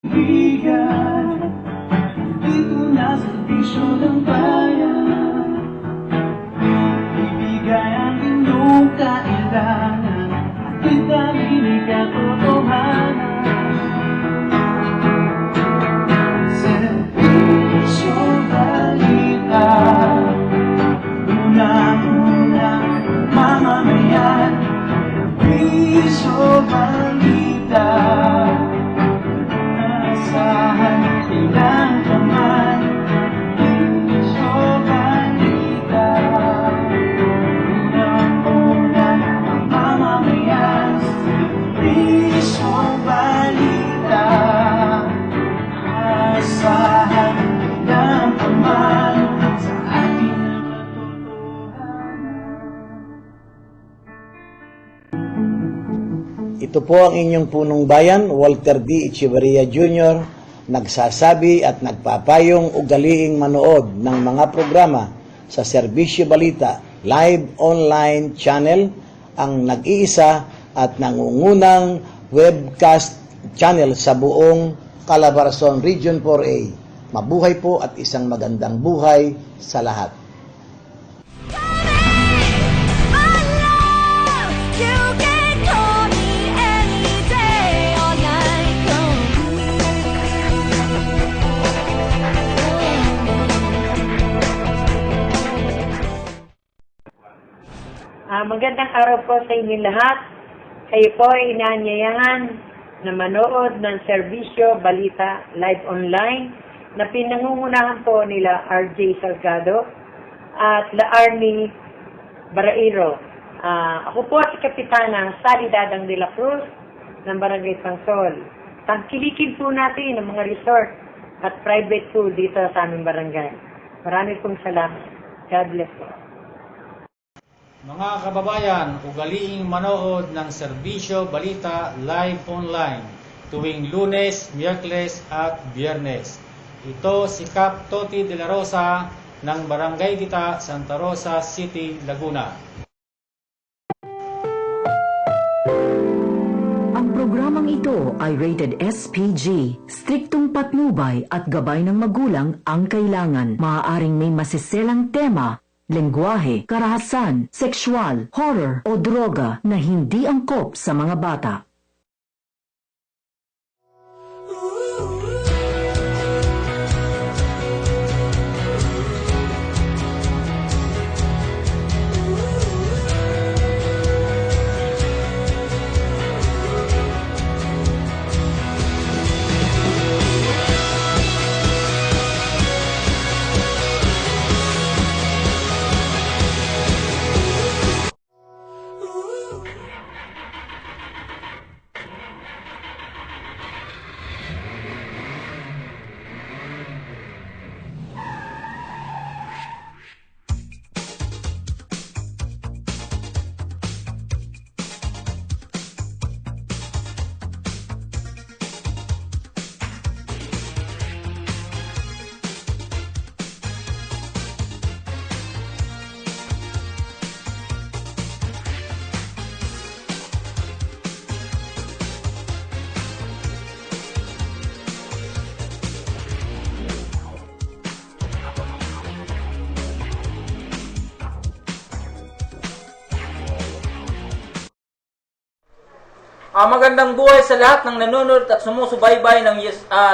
Bigan, dito na sa bisyo ng bayan. Ibigay ang inyong kailangan at itamin katotohanan. Serbisyo balita, unang-unang mamamayan. Serbisyo balita, asahan ilang kaman. Serbisyo balita, unang-unang mamamayan. Serbisyo balita, asahan ilang kaman sa ating katotohanan. Ito po ang inyong punong bayan, Walter D. Echeverria Jr., nagsasabi at nagpapayong ugaliing manood ng mga programa sa Serbisyo Balita Live Online Channel, ang nag-iisa at nangungunang webcast channel sa buong Calabarzon Region 4A. Mabuhay po at isang magandang buhay sa lahat. Magandang araw po sa inyo lahat. Kayo po ay inaanyayahan na manood ng Serbisyo Balita Live Online na pinangungunahan po nila RJ Salgado at La Army Barairo. Ako po si Kapitana Sally Dadang de la Cruz ng Barangay Tangsol. Tangkilikin po natin ang mga resort at private pool dito sa aming barangay. Marami pong salamat. God bless po. Mga kababayan, ugaliing manood ng Serbisyo Balita Live Online tuwing Lunes, Miyerkules at Biyernes. Ito si Cap Toti de la Rosa ng Barangay Dita, Santa Rosa City, Laguna. Ang programang ito ay rated SPG. Striktong patnubay at gabay ng magulang ang kailangan. Maaaring may masiselang tema, lengguwahe, karahasan, sexual, horror o droga na hindi angkop sa mga bata. Magandang buhay sa lahat ng nanonood at sumusubaybay ng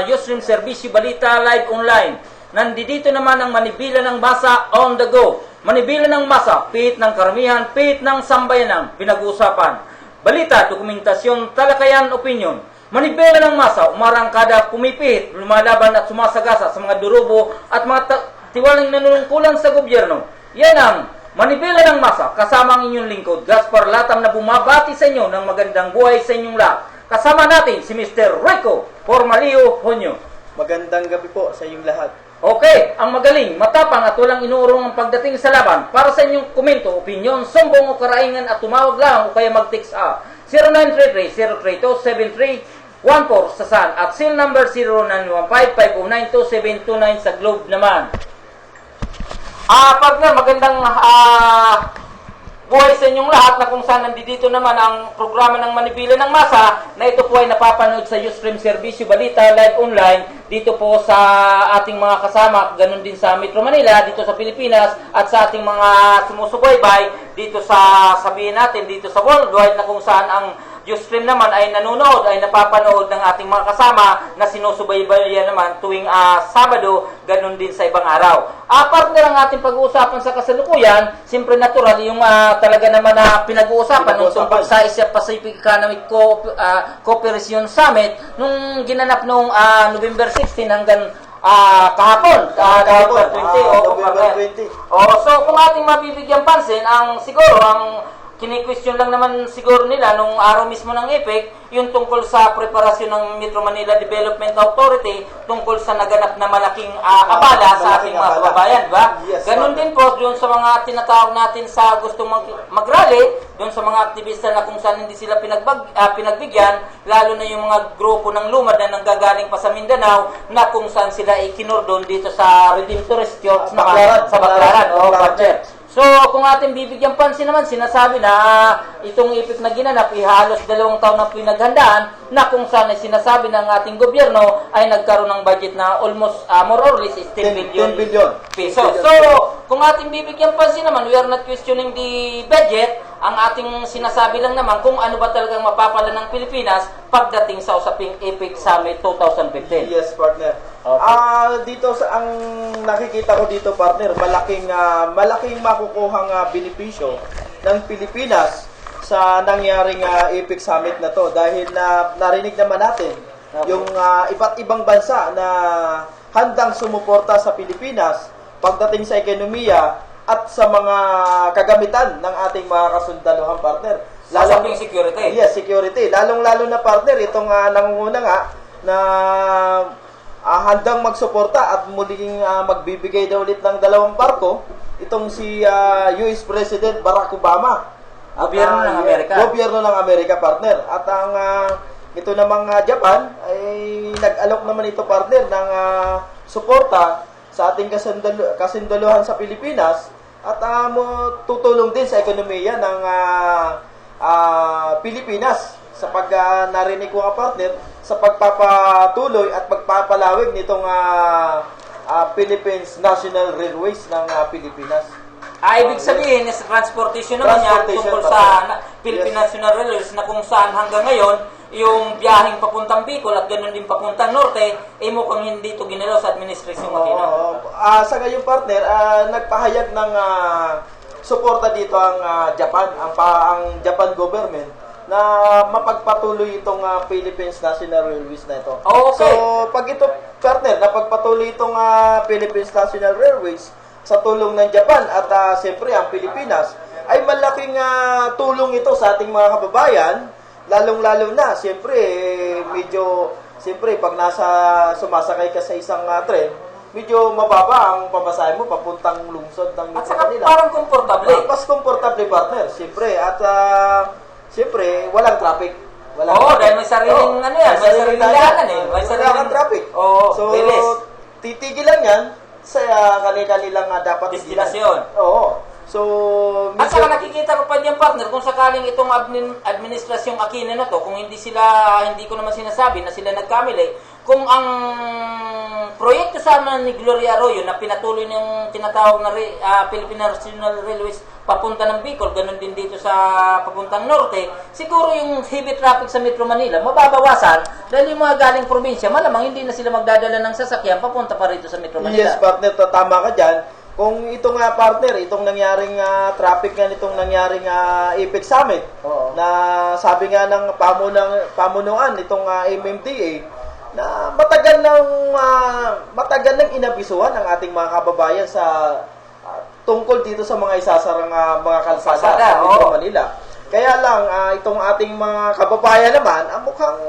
Ustream Serbisyo Balita Live Online. Nandito naman ang manibila ng masa on the go. Manibila ng masa, pihit ng karamihan, pihit ng sambayanang pinag-uusapan. Balita, dokumentasyon, talakayan, opinion. Manibila ng masa, umarangkada, pumipihit, lumalaban at sumasagasa sa mga durubo at mga tiwalang nanunungkulan sa gobyerno. Yan ang manibela ng masa, kasama ang inyong lingkod, Gaspar Latam, na bumabati sa inyo ng magandang buhay sa inyong lahat. Kasama natin si Mr. Rico Formalio Honyo. Magandang gabi po sa inyong lahat. Okay, ang magaling, matapang at walang inuurong ang pagdating sa laban. Para sa inyong komento, opinyon, sumbong o karaingan at tumawag lang o kaya mag-text 0933-032-7314 sa SAN at SIL number 0915-509-2729 sa Globe naman. Partner, magandang buhay sa inyong lahat na kung saan nandito naman ang programa ng Manibela ng Masa na ito po ay napapanood sa Ustream Serbisyo Balita Live Online dito po sa ating mga kasama, ganun din sa Metro Manila, dito sa Pilipinas at sa ating mga sumusubaybay dito sa, sabihin natin, dito sa worldwide na kung saan ang Ustream naman ay nanonood, ay napapanood ng ating mga kasama na sinusubaybayan naman tuwing Sabado, ganun din sa ibang araw. Partner, ang ating pag-uusapan sa kasalukuyan, siyempre natural, yung talaga naman na pinag-uusapan nung tungkol sa Asia Pacific Economic Cooperation Summit nung ginanap nung November 16 hanggang kahapon, November 20. November 20. So kung ating mabibigyan pansin, siguro ang kini-question lang naman siguro nila nung araw mismo ng EPEC, yung tungkol sa preparasyon ng Metro Manila Development Authority tungkol sa naganap na malaking abala sa ating mga kababayan, ba? Yes, Ganun din po doon sa mga tinatawag natin sa gustong mag-rally, doon sa mga aktivista na kung saan hindi sila pinagbigyan, lalo na yung mga grupo ng lumad na nanggagaling pa sa Mindanao na kung saan sila ikinordon dito sa Redemptorist Church sa Baclaran. Partner. So, kung ating bibigyan pansin naman, sinasabi na itong EPEC na ginanap, halos 2 taon na pinaghandaan na kung saan ay sinasabi ng ating gobyerno ay nagkaroon ng budget na almost, more or less, 10 billion pesos. So, kung ating bibigyan pansin naman, we are not questioning the budget. Ang ating sinasabi lang naman kung ano ba talagang mapapala ng Pilipinas pagdating sa usaping EPEC Summit 2015. Yes, partner. Okay. Dito sa ang nakikita ko dito, partner, malaking makukuhang benepisyo ng Pilipinas sa nangyaring EPEC Summit na to dahil narinig naman natin yung iba't ibang bansa na handang sumuporta sa Pilipinas pagdating sa ekonomiya at sa mga kagamitan ng ating mga kasundaluhan, partner. Lalong security. Yes, security. Lalong-lalo na, partner, itong nangunguna nga na handang magsuporta at muling magbibigay daw ulit ng 2 barko, itong si US President Barack Obama. Gobyerno ng Amerika. Gobyerno ng Amerika, partner. At ang ito namang Japan ay nag-alok naman ito, partner, ng suporta sa ating kasundaluhan sa Pilipinas at tutulong din sa ekonomiya ng Pilipinas sa narinig ko, partner, sa pagpapatuloy at pagpapalawig nitong Philippines National Railways ng Pilipinas. Ibig sabihin, sa transportation naman yan tungkol sa Philippine National Railways na kung saan hanggang ngayon, yung biyaheng papuntang Bicol at ganoon din papuntang Norte, mukhang hindi ito ginalaw sa Administrasyon Aquino. Sa ngayon, partner, nagpahayag ng suporta dito ang Japan, ang Japan government na mapagpatuloy itong Philippines National Railways na ito. Okay. So, pag ito, partner, napagpatuloy itong Philippines National Railways sa tulong ng Japan at siyempre ang Pilipinas, ay malaking tulong ito sa ating mga kababayan, lalong-lalo na, siyempre, pag sumasakay ka sa isang tren, medyo mababa ang pamasahe mo papuntang lungsod ng At Metro saka Manila. parang komportable. Mas komportable, partner, siyempre. At siyempre, walang traffic. Dahil may sariling may sariling daanan eh. May sariling traffic. So, bilis. Titigilan yan sa kanilang dapat Destinasyon. Oo. So, At saka nakikita ko pa diyan, partner, kung sakaling itong administrasyong Aquino na to, kung hindi ko naman sinasabi na sila nagkamali, kung ang proyekto sana ni Gloria Arroyo na pinatuloy ng tinatawag na Philippine National Railways papunta ng Bicol, ganun din dito sa papuntang Norte, siguro yung heavy traffic sa Metro Manila mababawasan dahil yung mga galing probinsya, malamang hindi na sila magdadala ng sasakyan papunta pa rito sa Metro Manila. Yes, partner, tama ka dyan. Kung itong partner, itong nangyaring traffic nga nitong nangyaring EPEC Summit, na sabi nga ng pamunuan nitong MMDA, na matagal nang inabisuhan ng ating mga kababayan sa tungkol dito sa mga isasarang mga kalsada sa Metro Manila. Kaya lang, itong ating mga kababayan naman, mukhang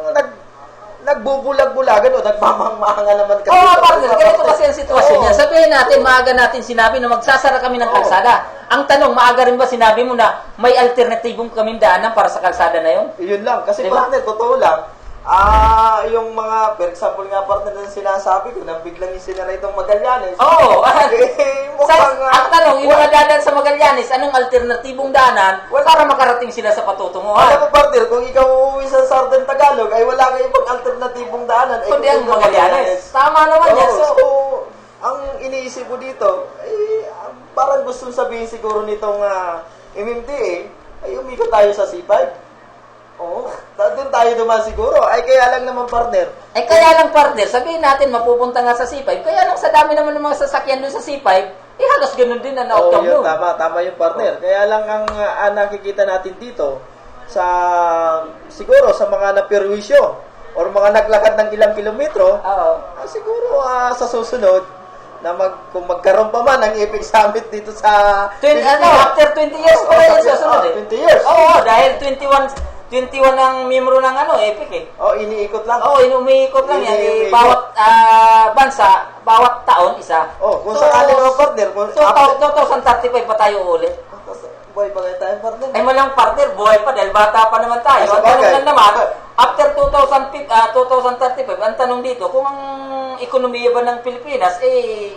nagbubulag-bulagan o nagmamangmanga naman kasi. Partner, ganito kasi ang sitwasyon niya. Sabihin natin, maaga natin sinabi na magsasara kami ng kalsada. Ang tanong, maaga rin ba sinabi mo na may alternatibong kaming daanan para sa kalsada na yun? Yun lang. Kasi diba? partner, totoo lang, Yung mga, for example nga partner na sinasabi ko, nang biglang isinara itong Magallanes. Oo. Mukhang, Ang tanong, yung mga dadan sa Magallanes, anong alternatibong daanan para makarating sila sa patutunguhan? alam mo partner, kung ikaw uuwi sa Southern Tagalog, ay wala kang ibang alternatibong daanan. Kundi ang Magallanes. Tama naman yan. So, ang iniisip ko dito, parang gustong sabihin siguro nitong MMDA, ay umikot tayo sa C5. Oo, doon tayo dumaan siguro. Ay, kaya lang naman partner. Kaya lang partner, sabihin natin mapupunta nga sa C5, kaya lang sa dami naman ng mga sasakyan doon sa C5, halos ganun din ang outcome yun, doon. tama yung partner. Kaya lang ang nakikita natin dito, siguro sa mga naperwisyo, or mga naglakad ng ilang kilometro, siguro sa susunod, na kung magkaroon pa man ng Epic Summit dito sa... after 20 years pa rin susunod 20 years. Oo, dahil 21 ang miyembro ng Epic eh. Iniikot lang. Umiikot lang yan. Bawat bansa, bawat taon, isa. Kung sakali naman partner. So, 2035 pa tayo ulit. Buhay pa kayo tayo partner. Ay, malang partner, buhay pa dahil bata pa naman tayo. Ang tanong lang naman, after 2035, ang tanong dito, kung ang ekonomiya ba ng Pilipinas,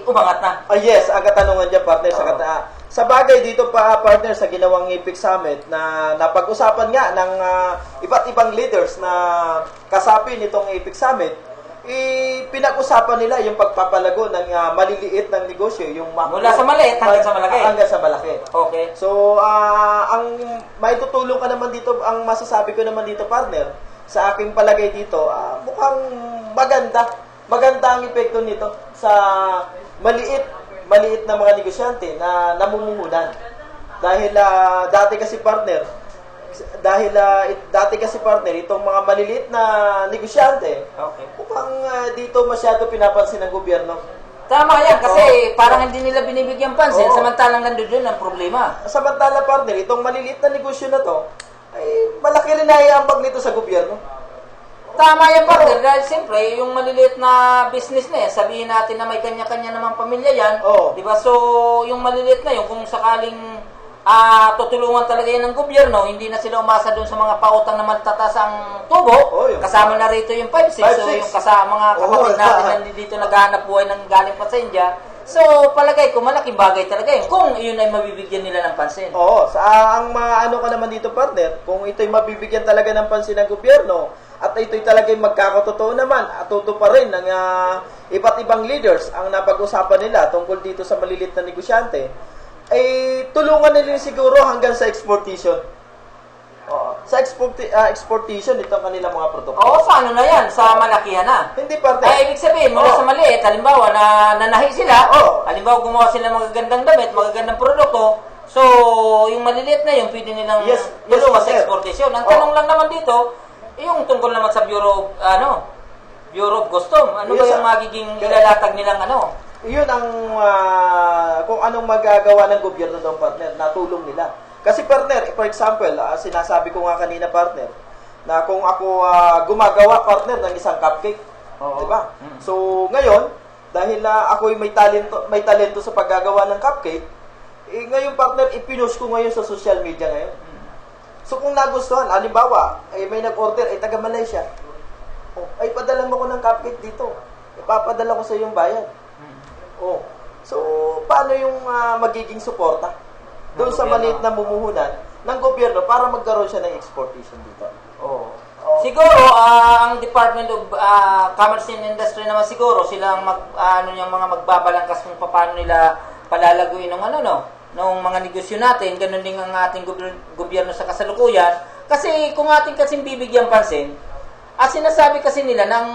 umangat na. Yes, ang katanungan dyan partner. Sa bagay dito pa partner sa ginawang Epic Summit na napag-usapan nga ng iba't ibang leaders na kasapi nitong Epic Summit, pinag-usapan nila yung pagpapalago ng maliliit ng negosyo, yung mula sa maliit hanggang sa malaki. Hanggang sa malaki. Okay. So, ang maitutulong ka naman dito, ang masasabi ko naman dito partner, sa aking palagay dito, mukhang maganda ang epekto nito sa maliit na mga negosyante na namumuhunan. Dahil dati kasi partner, itong mga maliliit na negosyante, mukhang dito masyado pinapansin ng gobyerno. Tama yan, kasi parang hindi nila binibigyan pansin, samantalang nandun ang problema. Samantala partner, itong maliliit na negosyo na to, ay malaki rin na iambag nito sa gobyerno. Tama yan, partner. Dahil siyempre, yung maliliit na business na yan, sabihin natin na may kanya-kanya namang pamilya yan. Diba? So, yung maliliit na yun, kung sakaling tutulungan talaga yan ng gobyerno, hindi na sila umasa doon sa mga pautang na matataas ang tubo. Kasama na rito yung 5-6. So, yung mga kapatid natin na dito naghahanap buhay ng galing pa sa India. So, palagay ko, malaking bagay talaga yun. Kung yun ay mabibigyan nila ng pansin. Ang mga ka naman dito, partner, kung ito'y mabibigyan talaga ng pansin ng gobyerno, at ito'y talagang magkakatotoo naman at tuto pa rin ng iba't ibang leaders ang napag-usapan nila tungkol dito sa malilit na negosyante, ay tulungan nila siguro hanggang sa exportation. Sa exportation itong kanilang mga produkto. Sa ano na yan? Sa malakihan na? Hindi partner. Ibig sabihin, mula sa maliit, halimbawa, nanahi sila, halimbawa gumawa sila ng magagandang damit, magagandang produkto, so yung maliliit na yun, pwede nilang tulungan sa exportation. Ang tanong lang naman dito, yung tungkol naman sa Bureau of Custom, ano ba yung magiging ilalatag nilang Yun ang kung anong magagawa ng gobyerno doon, partner, na tulong nila. Kasi partner, for example, sinasabi ko nga kanina partner, na kung ako gumagawa partner ng isang cupcake, diba? So ngayon, dahil ako may talento sa paggagawa ng cupcake, ngayon partner, ipinost ko ngayon sa social media ngayon. So kung nagustuhan, halimbawa, may nag-order, taga Malaysia. Ay padala mo ko ng cupcake dito. Ipapadala ko sa iyong bayad. So paano yung magiging suporta doon sa maliit na mumuhunan ng gobyerno para magkaroon siya ng exportation dito? Siguro ang Department of Commerce and Industry naman siguro sila ang mga magbabalangkas kung paano nila palalaguin ng mga negosyo natin, ganun din ang ating gobyerno sa kasalukuyan. Kasi kung ating kasing bibigyan pansin, sinasabi kasi nila ng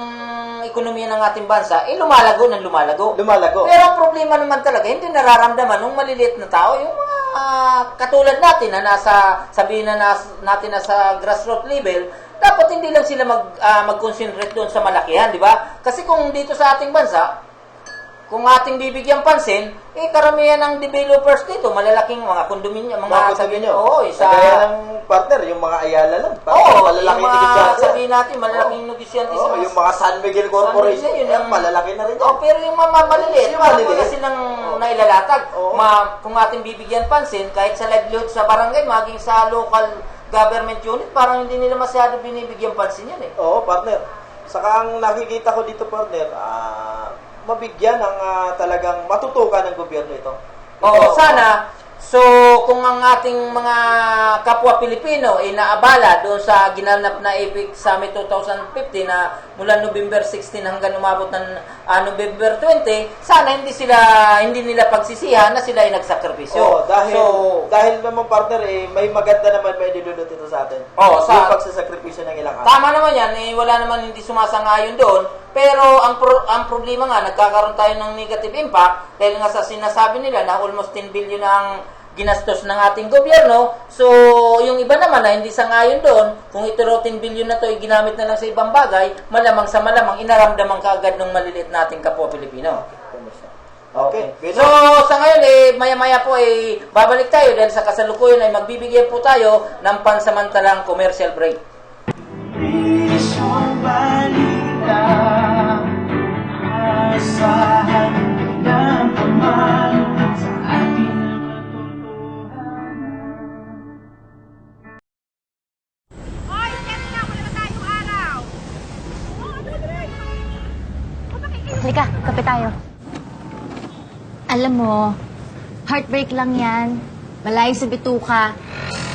ekonomiya ng ating bansa, lumalago ng lumalago. Pero ang problema naman talaga, hindi nararamdaman ng maliliit na tao, yung mga katulad natin na sabihin na natin na sa grassroots level, dapat hindi lang sila mag-concentrate doon sa malakihan, di ba? Kasi kung dito sa ating bansa, kung ating bibigyan pansin, karamihan ng developers dito, malalaking mga kondominyo, Kaya ng partner, yung mga Ayala lang. Malalaking negosyante. Sabihin natin, malalaking negosyante. Yung mga San Miguel Corporation, malalaki na rin yan. Pero yung mga maliliit, wala silang nailalatag. Kung ating bibigyan pansin, kahit sa livelihood sa barangay, maging sa local government unit, parang hindi nila masyado binibigyan pansin yan eh. Oo, partner. Saka ang nakikita ko dito, partner, mabigyan ng talagang matutukan ng gobyerno ito. Oo, sana. So, kung ang ating mga kapwa Pilipino ay naabala doon sa ginanap na APEC Summit 2015 na mula November 16 hanggang umabot ng November 20, sana hindi nila pagsisihan na sila ay nagsakripisyo. Oo, dahil naman, partner, may maganda naman may nilulot ito sa atin. Oo, yung pagsasakripisyo ng ilang araw. Tama naman yan, wala naman hindi sumasangayon doon. Pero ang problema nga, nagkakaroon tayo ng negative impact dahil nga sa sinasabi nila na almost 10 billion ang ginastos ng ating gobyerno. So, yung iba naman na hindi sangayon doon, kung ito 10 billion na to ay ginamit na lang sa ibang bagay, malamang sa malamang inaramdaman kaagad ng maliliit nating kapwa Pilipino. Okay. So, sa ngayon, maya-maya po, babalik tayo dahil sa kasalukuyan ay magbibigay po tayo ng pansamantalang commercial break. Isang balita, asahan ng pamalat sa ating katotohanan. Hoy, set na! Wala na tayong araw! Halika, kape tayo. Alam mo, heartbreak lang yan. Malayo sa bituka.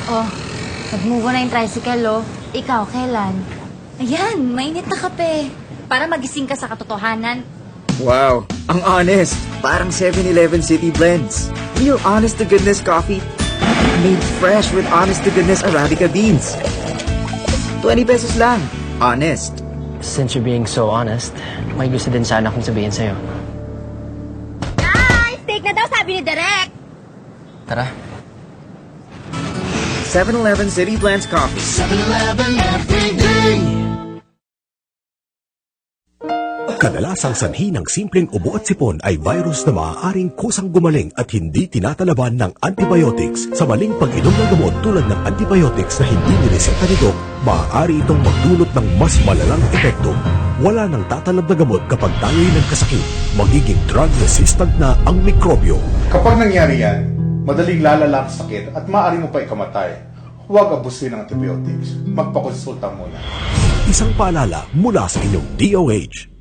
Oh, nag-move on na yung tricycle, oh. Ikaw, kailan? Ayan, mainit na kape. Para magising ka sa katotohanan. Wow, ang honest. Parang 7-Eleven City Blends. Real honest-to-goodness coffee. Made fresh with honest-to-goodness Arabica beans. 20 pesos lang. Honest. Since you're being so honest, may gusto din sana akong sabihin sa'yo. Guys, steak na daw, sabi ni Derek! Tara. 7-Eleven City Blends Coffee. 7-Eleven every day. Kadalasang sanhi ng simpleng ubo at sipon ay virus na maaaring kusang gumaling at hindi tinatalaban ng antibiotics. Sa maling pag-inom ng gamot tulad ng antibiotics na hindi nireseta ni Doc, maaari itong magdulot ng mas malalang epekto. Wala nang tatalab na gamot kapag tayo'y nagkasakit. Magiging drug-resistant na ang mikrobyo. Kapag nangyari yan, madaling lalala ang sakit at maaari mo pa ikamatay. Huwag abusuin ng antibiotics. Magpakonsulta muna. Isang paalala mula sa inyong DOH.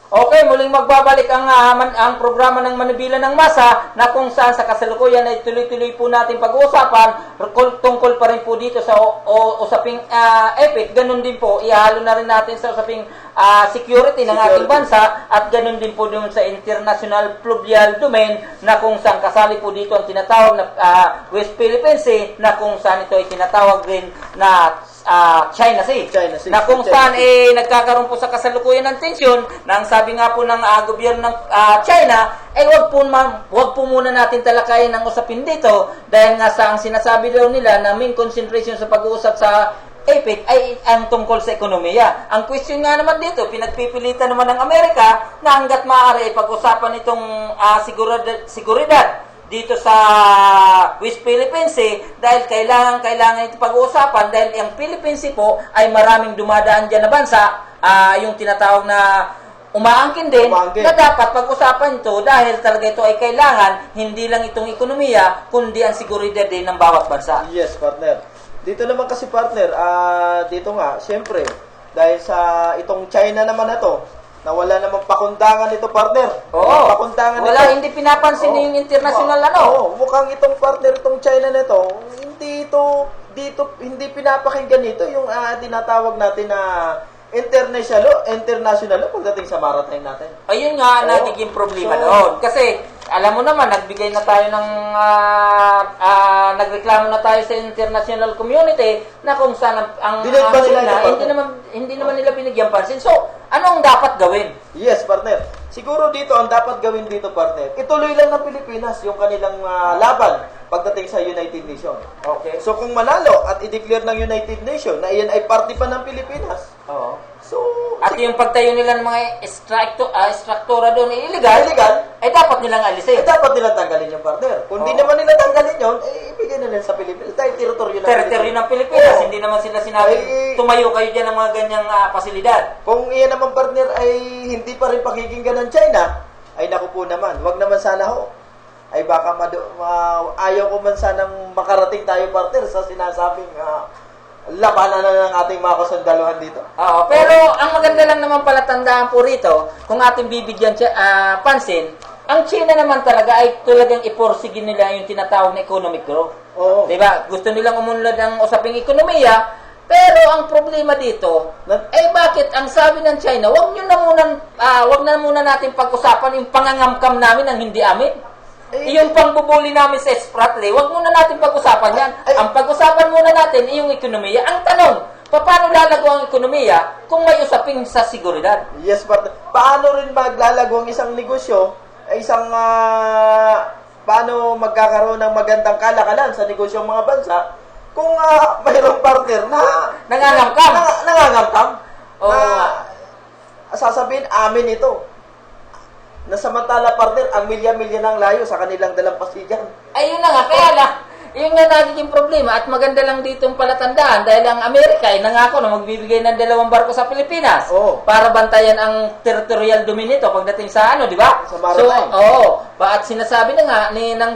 Okay, muling magbabalik ang programa ng Manibela ng Masa na kung saan sa kasalukuyan ay tuloy-tuloy po natin pag-uusapan tungkol pa rin po dito sa usaping EPIC. Ganun din po, ihalo na rin natin sa usaping security ng ating bansa at ganun din po dun sa International Fluvial Domain na kung saan kasali po dito ang tinatawag na West Philippine Sea na kung saan ito ay tinatawag rin na China Sea. Na kung saan nagkakaroon po sa kasalukuyan ng tensyon na ang sabi nga po ng gobyerno ng China wag po muna natin talakayin ang usapin dito dahil nga sa ang sinasabi daw nila na main concentration sa pag-uusap sa APEC ay ang tungkol sa ekonomiya. Ang question nga naman dito, pinagpipilitan naman ng Amerika na hanggat maaari ay pag-usapan itong seguridad dito sa West Philippine Sea dahil kailangan ito pag-uusapan dahil ang Philippine Sea po ay maraming dumadaan dyan na bansa, yung tinatawag na umaangkin din na dapat pag-usapan ito dahil talaga ito ay kailangan hindi lang itong ekonomiya kundi ang seguridad din ng bawat bansa. Yes, partner. Dito naman kasi, partner, dito nga, siyempre, dahil sa itong China naman na to, na wala namang pakundangan ito, partner. Oo. Pakundangan wala, ito. hindi pinapansin yung international mukhang itong partner, itong China na ito, hindi pinapakinggan ito yung tinatawag natin na international pagdating sa maritime natin. Ayun nga, nagiging problema noon. Kasi, alam mo naman, nagbigay na tayo ng, nagreklamo na tayo sa international community na kung saan ang hindi naman nila binigyan pansin. So, ano ang dapat gawin? Yes, partner. Siguro dito, ang dapat gawin dito, partner, ituloy lang ng Pilipinas yung kanilang laban pagdating sa United Nations. Okay. So, kung manalo at i-declare ng United Nations na iyan ay party pa ng Pilipinas, so, at yung pagtayo nila ng mga struktura doon illegal, ay dapat nilang alisin. Dapat nilang tanggalin yung partner. Kung di naman nila tanggalin yun, ibigay na lang sa Pilipinas. Dahil teritoryo ng Pilipinas. Hindi naman sila sinabing tumayo kayo dyan ng mga ganyang pasilidad. Kung iyan naman, partner, ay hindi pa rin pakikinggan ng China, ay naku po naman, wag naman sana ho. ay baka ayaw ko man sanang makarating tayo, partner, sa sinasabing labanan na ng ating mga kasundaluhan dito. Oo, pero ang maganda lang naman pala tandaan po rito, kung ating bibigyan pansin, ang China naman talaga ay talagang iporsige nila yung tinatawag na economic growth. Oo. Diba? Gusto nilang umunlad ang usaping ekonomiya, pero ang problema dito, bakit ang sabi ng China, wag na muna natin pag-usapan yung pangangamkam namin ng hindi amin. Yung pangbubuli namin sa Spratly, wag muna natin pag-usapan yan. Ang pag-usapan muna natin yung ekonomiya. Ang tanong, paano lalago ang ekonomiya kung may usaping sa seguridad? Yes, partner. Paano rin maglalago ang isang negosyo, paano magkakaroon ng magandang kalakalan sa negosyo ng mga bansa kung mayroong partner na nangangamkam. Sasabihin, amin ito. Na samantala, partner, ang milya-milya ng layo sa kanilang dalampasigan. Ayun na nga, kaya lang, yun nga nagiging problema at maganda lang ditong palatandaan dahil ang Amerika ay nangako na magbibigay ng 2 barko sa Pilipinas para bantayan ang territorial domain nito pagdating sa di ba? Sa maritime. At sinasabi na nga ng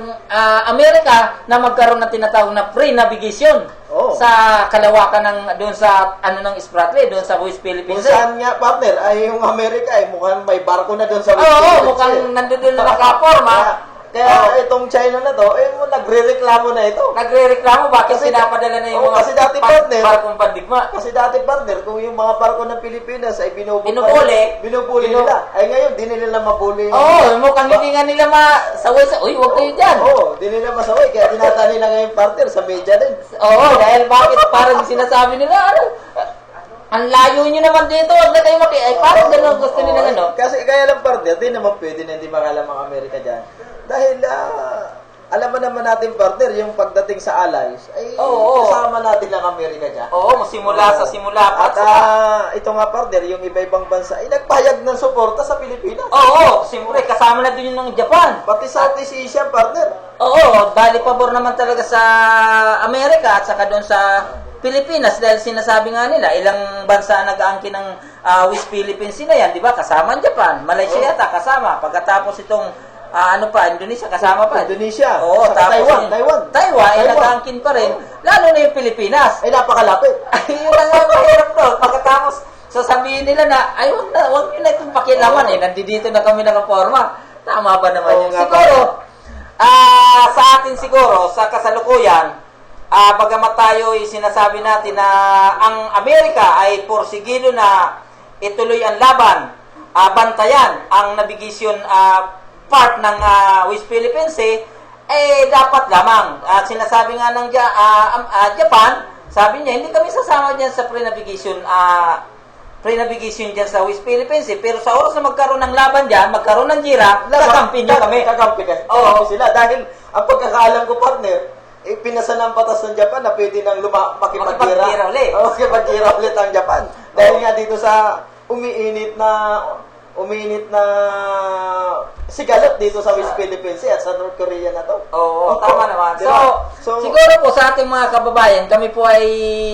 Amerika na magkaroon ng tinatawag na free navigation sa kalawakan ng doon sa ng Spratly, doon sa West Philippines. Kung saan nga, partner, ay yung Amerika ay mukhang may barko na doon sa West Philippines. Mukhang nandun na nakaporma. Kaya itong China na to, nagre-reklamo na ito. Nagre-reklamo, bakit pinapadala na yung mga kasi dati, partner, barkong pandigma? Kasi dati, partner, kung yung mga barko ng Pilipinas ay binubuli nila. Ay ngayon, di nila mabuli. Mukhang hindi nga nila masaway sa, huwag kayo dyan. Di nila masaway, kaya tinata nila ngayon, partner, sa media din. Dahil bakit parang sinasabi nila, ang layo nyo naman dito, wag na tayo parang gano'n gusto nila Kasi kaya lang, partner, di naman pwede na hindi makalam ang Amerika dyan. Dahil, alam mo naman natin, partner, yung pagdating sa allies, ay kasama natin ang Amerika dyan. Simula pa. At ito nga, partner, yung iba-ibang bansa, ay nagpayag ng suporta sa Pilipinas. Siyempre, kasama na din yung ng Japan. Pati Southeast Asia, partner. Bali pabor naman talaga sa Amerika at saka doon sa Pilipinas dahil sinasabi nga nila, ilang bansa nag-aangkin ng West Philippines na yan, di ba? Kasama ang Japan, Malaysia yata kasama. Pagkatapos itong Indonesia, kasama pa. Indonesia. Taiwan, ay nag-aangkin pa rin. Lalo na yung Pilipinas. Ay, napakalapit. Yun ang mahirap doon. Pagkatapos, sasabihin nila na, wag nyo na itong pakilaman nandito na kami nakaporma. Tama ba naman yun? Siguro, sa atin siguro, sa kasalukuyan, bagamat tayo sinasabi natin na ang Amerika ay porsigido na ituloy ang laban, bantayan ang navigation part ng West Philippines dapat lamang. At sinasabi nga ng Japan, sabi niya, hindi kami sasama dyan sa pre-navigation dyan sa West Philippines pero sa oras na magkaroon ng laban dyan, magkaroon ng gira, kakampi nyo kami. Kakampi sila. Dahil, ang pagkakaalam ko, partner, pinasa ng batas ng Japan na pwede nang makipag-gira ulit. Makipag-gira ulit ang Japan. Dahil nga dito sa umiinit na sigalot dito sa West Philippines at sa North Korea na to. Tama naman. So, siguro po sa ating mga kababayan, kami po ay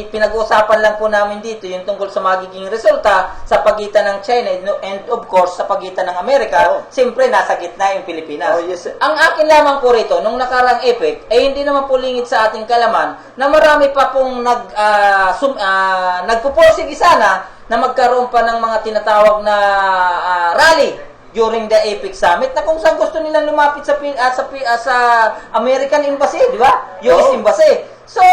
pinag-uusapan lang po namin dito yung tungkol sa magiging resulta sa pagitan ng China and of course sa pagitan ng Amerika. Siyempre, nasa gitna yung Pilipinas. Ang akin lamang po rito, nung nakarang EPEC, ay hindi naman po lingid sa ating kalaman na marami pa pong nagpupursige sana na magkaroon pa ng mga tinatawag na rally during the APEC Summit na kung saan gusto nilang lumapit sa American Embassy, di ba? US Embassy. So,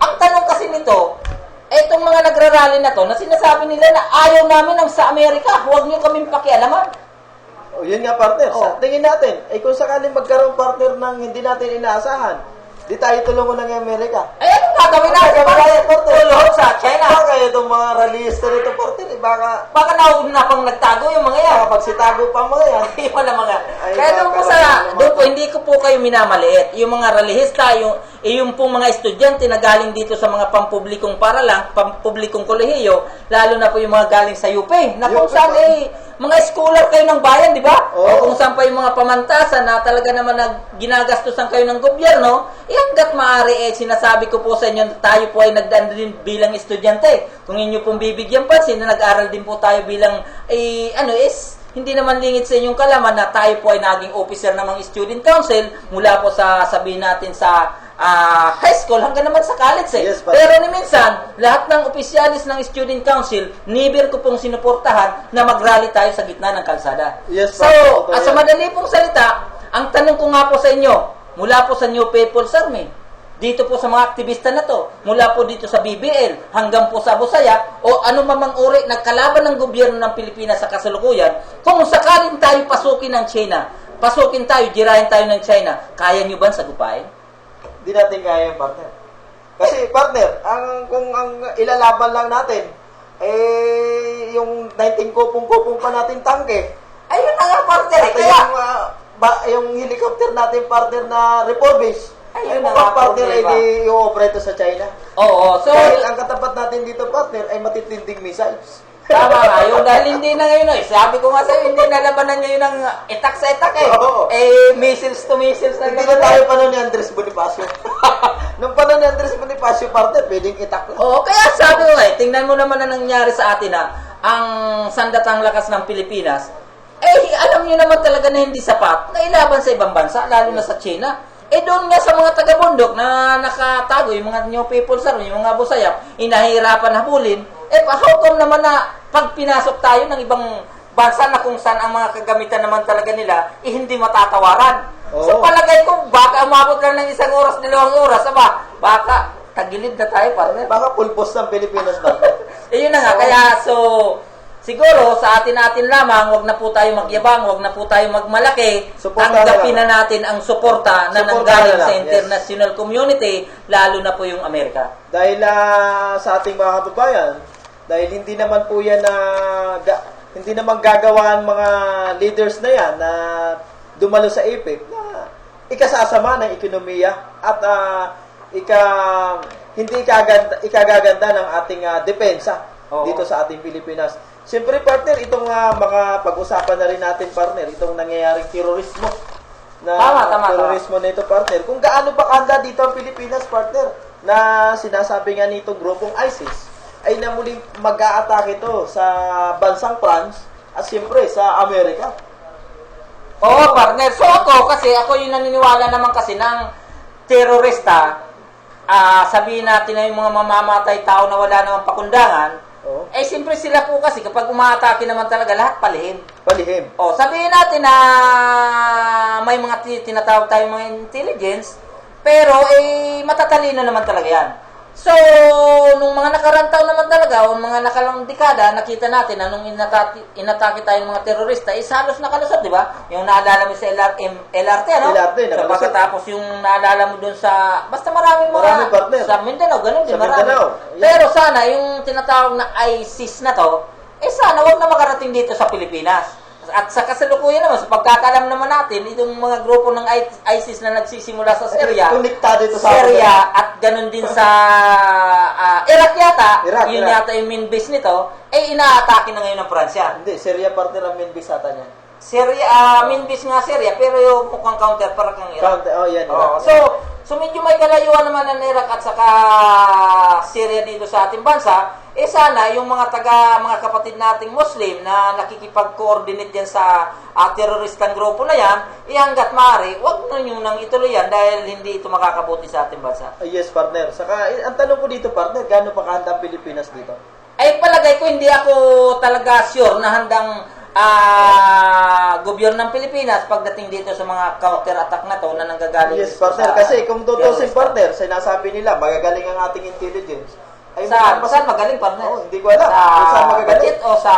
ang tanong kasi nito, itong mga nagrarally na to, na sinasabi nila na ayaw namin ang sa Amerika, huwag niyo kaming pakialaman. Yun nga, partner. Tingin natin, kung sakaling magkaroon, partner, ng hindi natin inaasahan, di tayo tulungan ng Amerika. Anong gagawin natin? Tulong sa China. Baka itong mga rallyista rito, partner, baka nauna pang nagtago yung mga yan. Pag sitago pa mga yan. Wala mga. Kaya doon po, hindi ko po kayo minamaliit. Yung mga rallyista, yung pong mga estudyante na galing dito sa mga pampublikong paralan, pampublikong kolehiyo, lalo na po yung mga galing sa UP, na kung saan mga scholar kayo ng bayan, di ba? O kung saan pa yung mga pamantasan na talaga naman ginagastusan kayo ng gobyerno, hanggat maaari sinasabi ko po sa inyo, tayo po ay nagdaan din bilang estudyante. Kung inyo pong bibigyan pansin na nag-aral din po tayo bilang Hindi naman lingid sa inyong kalaman na tayo po ay naging officer ng mga student council mula po sa sabihin natin sa high school hanggang naman sa college eh. Yes, Pero ni minsan, lahat ng opisyalis ng student council, never ko pong sinuportahan na mag-rally tayo sa gitna ng kalsada. Yes, so, sa madali pong salita, ang tanong ko nga po sa inyo, mula po sa New People's Army, dito po sa mga aktivista na to, mula po dito sa BBL, hanggang po sa Busaya, o ano mamang uri nagkalaban ng gobyerno ng Pilipinas sa kasalukuyan, kung sakaling tayo pasukin ng China, pasukin tayo, jirahin tayo ng China, kaya nyo ba sagupain? Hindi natin kaya yung partner. Kasi partner, kung ang ilalaban lang natin, yung 19 kupong-kupong pa natin tangke. Ayun na nga partner. At Kaya, yung helicopter natin partner na refurbished. Ayun Ay, na mukhang nga, partner ay problema. di i-operate sa China. oo, so, Dahil ang katapat natin dito partner ay matitinding missiles. tama nga yun, dahil hindi na ngayon eh. Sabi ko nga sa'yo, hindi na labanan ngayon ng etak sa etak eh. Oo. Missiles to missiles na Hindi na tayo paano ni Andres Bonifacio. Nung paano ni Andres Bonifacio partner, pwedeng itak lang. Oo, kaya sabi ko eh, tingnan mo naman na nangyari sa atin ang sandatang lakas ng Pilipinas, alam nyo naman talaga na hindi sapat na ilaban sa ibang bansa, lalo na sa China. Doon nga sa mga taga-bundok na nakatago, yung mga New People's Army, yung mga Busaya, inahihirapan habulin, how come naman na pag pinasok tayo ng ibang bansa na kung saan ang mga kagamitan naman talaga nila, hindi matatawaran. Oo. So palagay ko, baka umabot lang ng 1 oras, 2 oras, baka tagilid na tayo, partner. Baka pulpos ng Pilipinas partner. Yun na nga, kaya siguro sa atin lamang, wag na po tayo magyabang, wag na po tayo magmalaki, Suportahan tanggapin na na natin ang suporta na Suportahan nanggaling na lang, sa yes. international community, lalo na po yung Amerika. Dahil sa ating mga kababayan, dahil hindi naman po yan hindi naman gagawa ang mga leaders na yan na dumalo sa APEC na ikasasama ng ekonomiya at hindi ikagaganda ng ating depensa dito sa ating Pilipinas. Siyempre partner, itong mga pag-usapan na rin natin partner, itong nangyayaring terorismo Tama. terorismo na ito partner. Kung gaano pa kanda dito ang Pilipinas partner na sinasabi nga nitong grupong ISIS ay na muling mag-a-atake ito sa bansang France at siyempre sa Amerika. Oo, partner. So ako yung naniniwala naman kasi ng terorista, sabihin natin na yung mga mamamatay tao na wala namang pakundangan, siyempre sila po kasi kapag umaatake naman talaga, lahat palihim. Palihim. Sabihin natin na may mga tinatawag tayong mga intelligence, pero matatalino naman talaga yan. So, nung mga nakarang taon naman talaga, o mga nakalang dekada, nakita natin na nung inatake tayong mga terorista, halos nakalusot, di ba? Yung naalala mo sa LRT, ano? LRT, so, nakalusot. pagkatapos yung naalala mo dun sa, basta maraming partner. sa Mindanao, ganun din, Sa marami. Mindanao, yeah. Pero sana, yung tinatawag na ISIS na to, sana wag na makarating dito sa Pilipinas. At sa kasalukuyan naman, sa pagkakalam naman natin, itong mga grupo ng ISIS na nagsisimula sa Syria, Konektado ito sa Syria at ganun din sa Iraq yata, yun Iraq. yata yung main base nito, inaatake na ngayon ng Pransya. Hindi, Syria partner ang main base ata niya. Syria, main base nga Syria, pero yung mukhang counter para kang Iraq. Yan. So medyo may kalayuan naman ng Iraq at saka Syria dito sa ating bansa. Sana yung mga kapatid nating Muslim na nakikipag-coordinate yan sa teroristang grupo na yan, hanggat maaari, wag na nyo nang ituloy yan dahil hindi ito makakabuti sa ating bansa. Yes, partner. Saka, ang tanong ko dito, partner, gaano pa kahanda ang Pilipinas dito? Palagay ko hindi ako talaga sure na handang gobyerno ng Pilipinas pagdating dito sa mga counter-attack na to na nanggagaling. Yes, partner. Kasi kung tutusin, partner, sinasabi nila, magagaling ang ating intelligence. Saan magaling, partner? Hindi ko alam. Sa magagaling. budget o sa...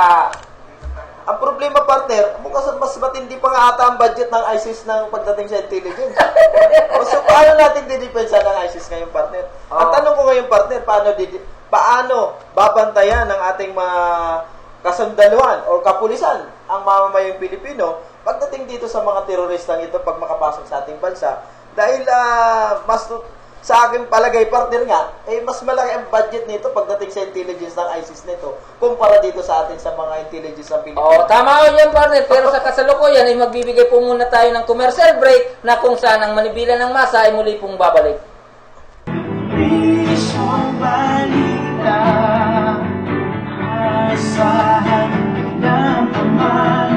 Ang problema, partner, mukhang mas matindi pa nga ata ang budget ng ISIS ng pagdating sa intelligence. So, paano natin didepensa ng ISIS ngayon, partner? Ang tanong ko ngayon, partner, paano babantayan ng ating mga kasundaluhan o kapulisan ang mamamayang Pilipino pagdating dito sa mga teroristang ito pag makapasok sa ating bansa? Dahil sa aking palagay, partner nga, mas malaki ang budget nito pagdating sa intelligence ng ISIS nito kumpara dito sa atin sa mga intelligence ng Pilipinas. Tama yan, partner. Pero sa kasalukuyan ay magbibigay po muna tayo ng commercial break na kung saan ang manibila ng masa ay muli pong babalik. Isang balita, asahan ng paman.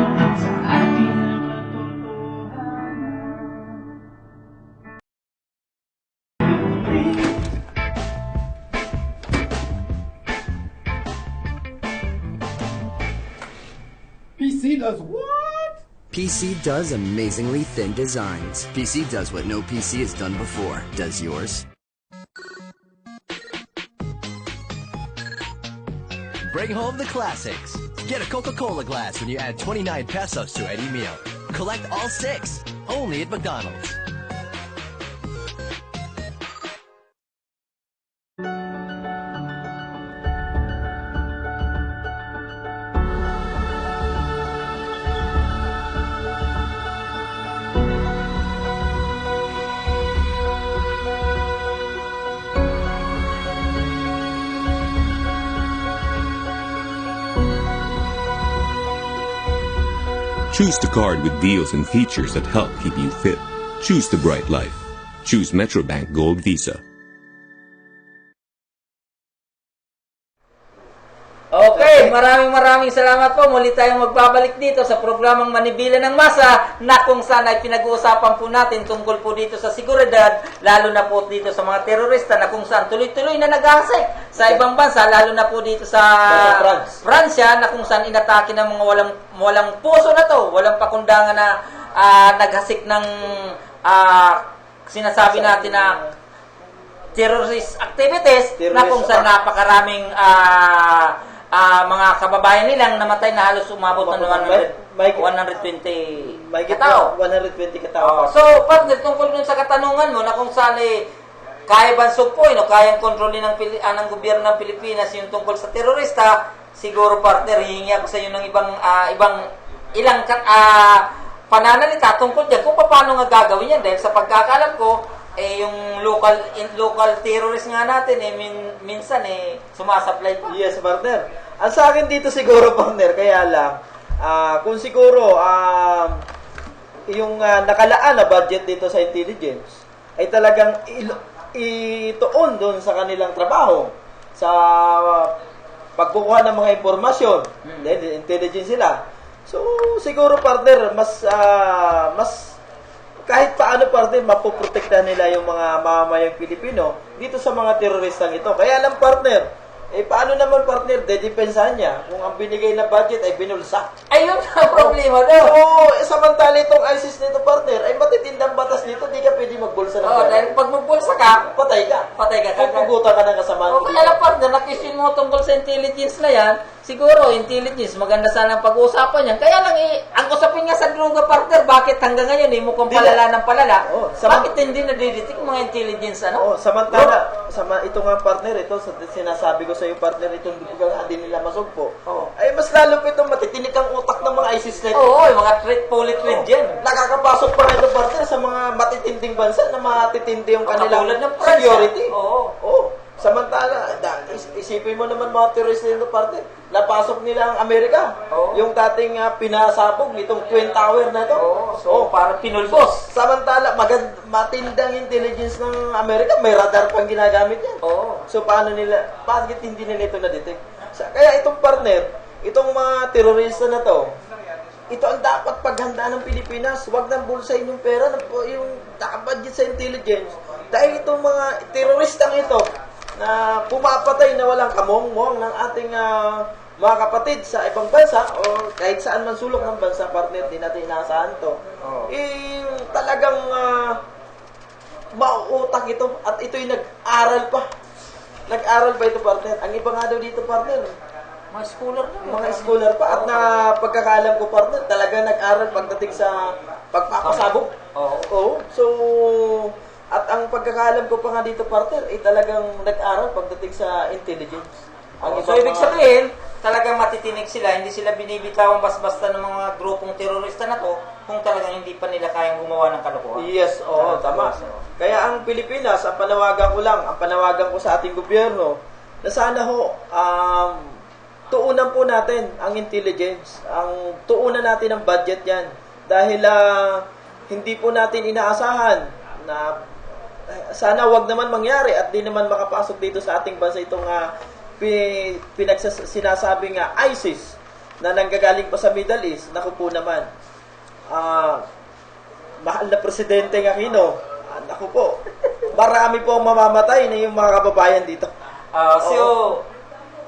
PC does what? PC does amazingly thin designs. PC does what no PC has done before. Does yours? Bring home the classics. Get a Coca-Cola glass when you add 29 pesos to any meal. Collect all 6, only at McDonald's. Choose the card with deals and features that help keep you fit. Choose the bright life. Choose Metrobank Gold Visa. Okay, maraming salamat po. Muli tayong magbabalik dito sa programang Manibela ng Masa na kung saan ay pinag-uusapan po natin tungkol po dito sa seguridad, lalo na po dito sa mga terorista na kung saan tuloy-tuloy na naghahasik sa ibang bansa, lalo na po dito sa Pransya na kung saan inatake ng mga walang puso na to, walang pakundangan na naghasik ng sinasabi natin na terrorist activities na kung saan napakaraming mga kababayan nilang namatay na halos umabot ng 120 katao. 120 katao. So, partner, tungkol dun sa katanungan mo na kung saan kaya ba sugpuin o kayang kontrolin ng gobyerno ng Pilipinas yung tungkol sa terorista, siguro partner, hihingi ako sa iyo ng ilang pananalita tungkol dyan kung paano nga gagawin yan dahil sa pagkakalam ko, yung local terrorist nga natin, minsan sumasablay pa. Yes, partner. Ang sa akin dito siguro, partner, kaya lang, kung siguro, yung nakalaan na budget dito sa intelligence, ay talagang ituon doon sa kanilang trabaho, sa pagkukuha ng mga impormasyon, dahil intelligence sila. So, siguro, partner, mas kahit paano partner, mapoprotektahan nila yung mga mamamayang Pilipino dito sa mga teroristang ito. Kaya lang partner, paano naman partner, dedepensahan niya kung ang binigay na budget ay binulsa? Ayun ang problema doon. So, samantala itong ISIS nito partner, ay matitindang batas dito, di ka pwede magbulsa ng pera. Dahil pag magbulsa ka, patay ka. Pupugutan ka ng kasamaan. Kaya lang partner, nakisin mo tungkol sa intelligence na yan, siguro, intelligence, maganda sana ang pag-uusapan yan. Kaya lang, ang usapin nga sa droga partner, bakit hanggang ngayon, mukhang palala ng palala? Bakit hindi nadidetect mga intelligence, Samantala, ito nga partner, ito, sinasabi ko sa iyo partner, itong hindi nila masugpo. Ay, mas lalo pa itong matitinik ang utak ng mga ISIS na ito. Yung mga polit dyan. Nakakapasok pa ito partner sa mga matitinding bansa na matitindi yung kanilang security. Samantala, isipin mo naman mga terrorist nito partner, napasok nila ang Amerika. Yung dating pinasabog nitong Twin Tower na ito. Parang pinulbos. Samantala, matindang intelligence ng Amerika, may radar pang ginagamit yan. So, bakit hindi nila ito na-detect? Kaya itong partner, itong mga terorista na to, ito ang dapat paghandaan ng Pilipinas. Huwag nang bulsain yung pera, yung nakabudget sa intelligence. Dahil itong mga teroristang ito, na pumapatay na walang kamong-mong ng ating mga kapatid sa ibang bansa o kahit saan man sulok ng bansa, partner, di natin inaasahan to. Talagang mauutak ito at ito'y nag-aral pa. Nag-aral pa ito, partner. Ang iba nga daw dito, partner, mga scholar pa. At na pagkakaalam ko, partner, talaga nag-aral pagdating sa pagpapasabog. So, at ang pagkakaalam ko pa nga dito, partner, talagang nag-aral pagdating sa intelligence. So, ibig sabihin, talagang matitinig sila, hindi sila binibitawang basta ng mga grupong terorista na to kung talagang hindi pa nila kayang gumawa ng kalokohan. Yes, tama. Kaya ang Pilipinas, ang panawagan ko sa ating gobyerno, na sana tuunan po natin ang intelligence, tuunan natin ang budget yan. Dahil hindi po natin inaasahan na sana wag naman mangyari at di naman makapasok dito sa ating bansa itong sinasabi nga ISIS na nanggagaling pa sa Middle East. Naku po naman, mahal na Presidente ng Aquino, naku po, marami po ang mamamatay na yung mga kababayan dito.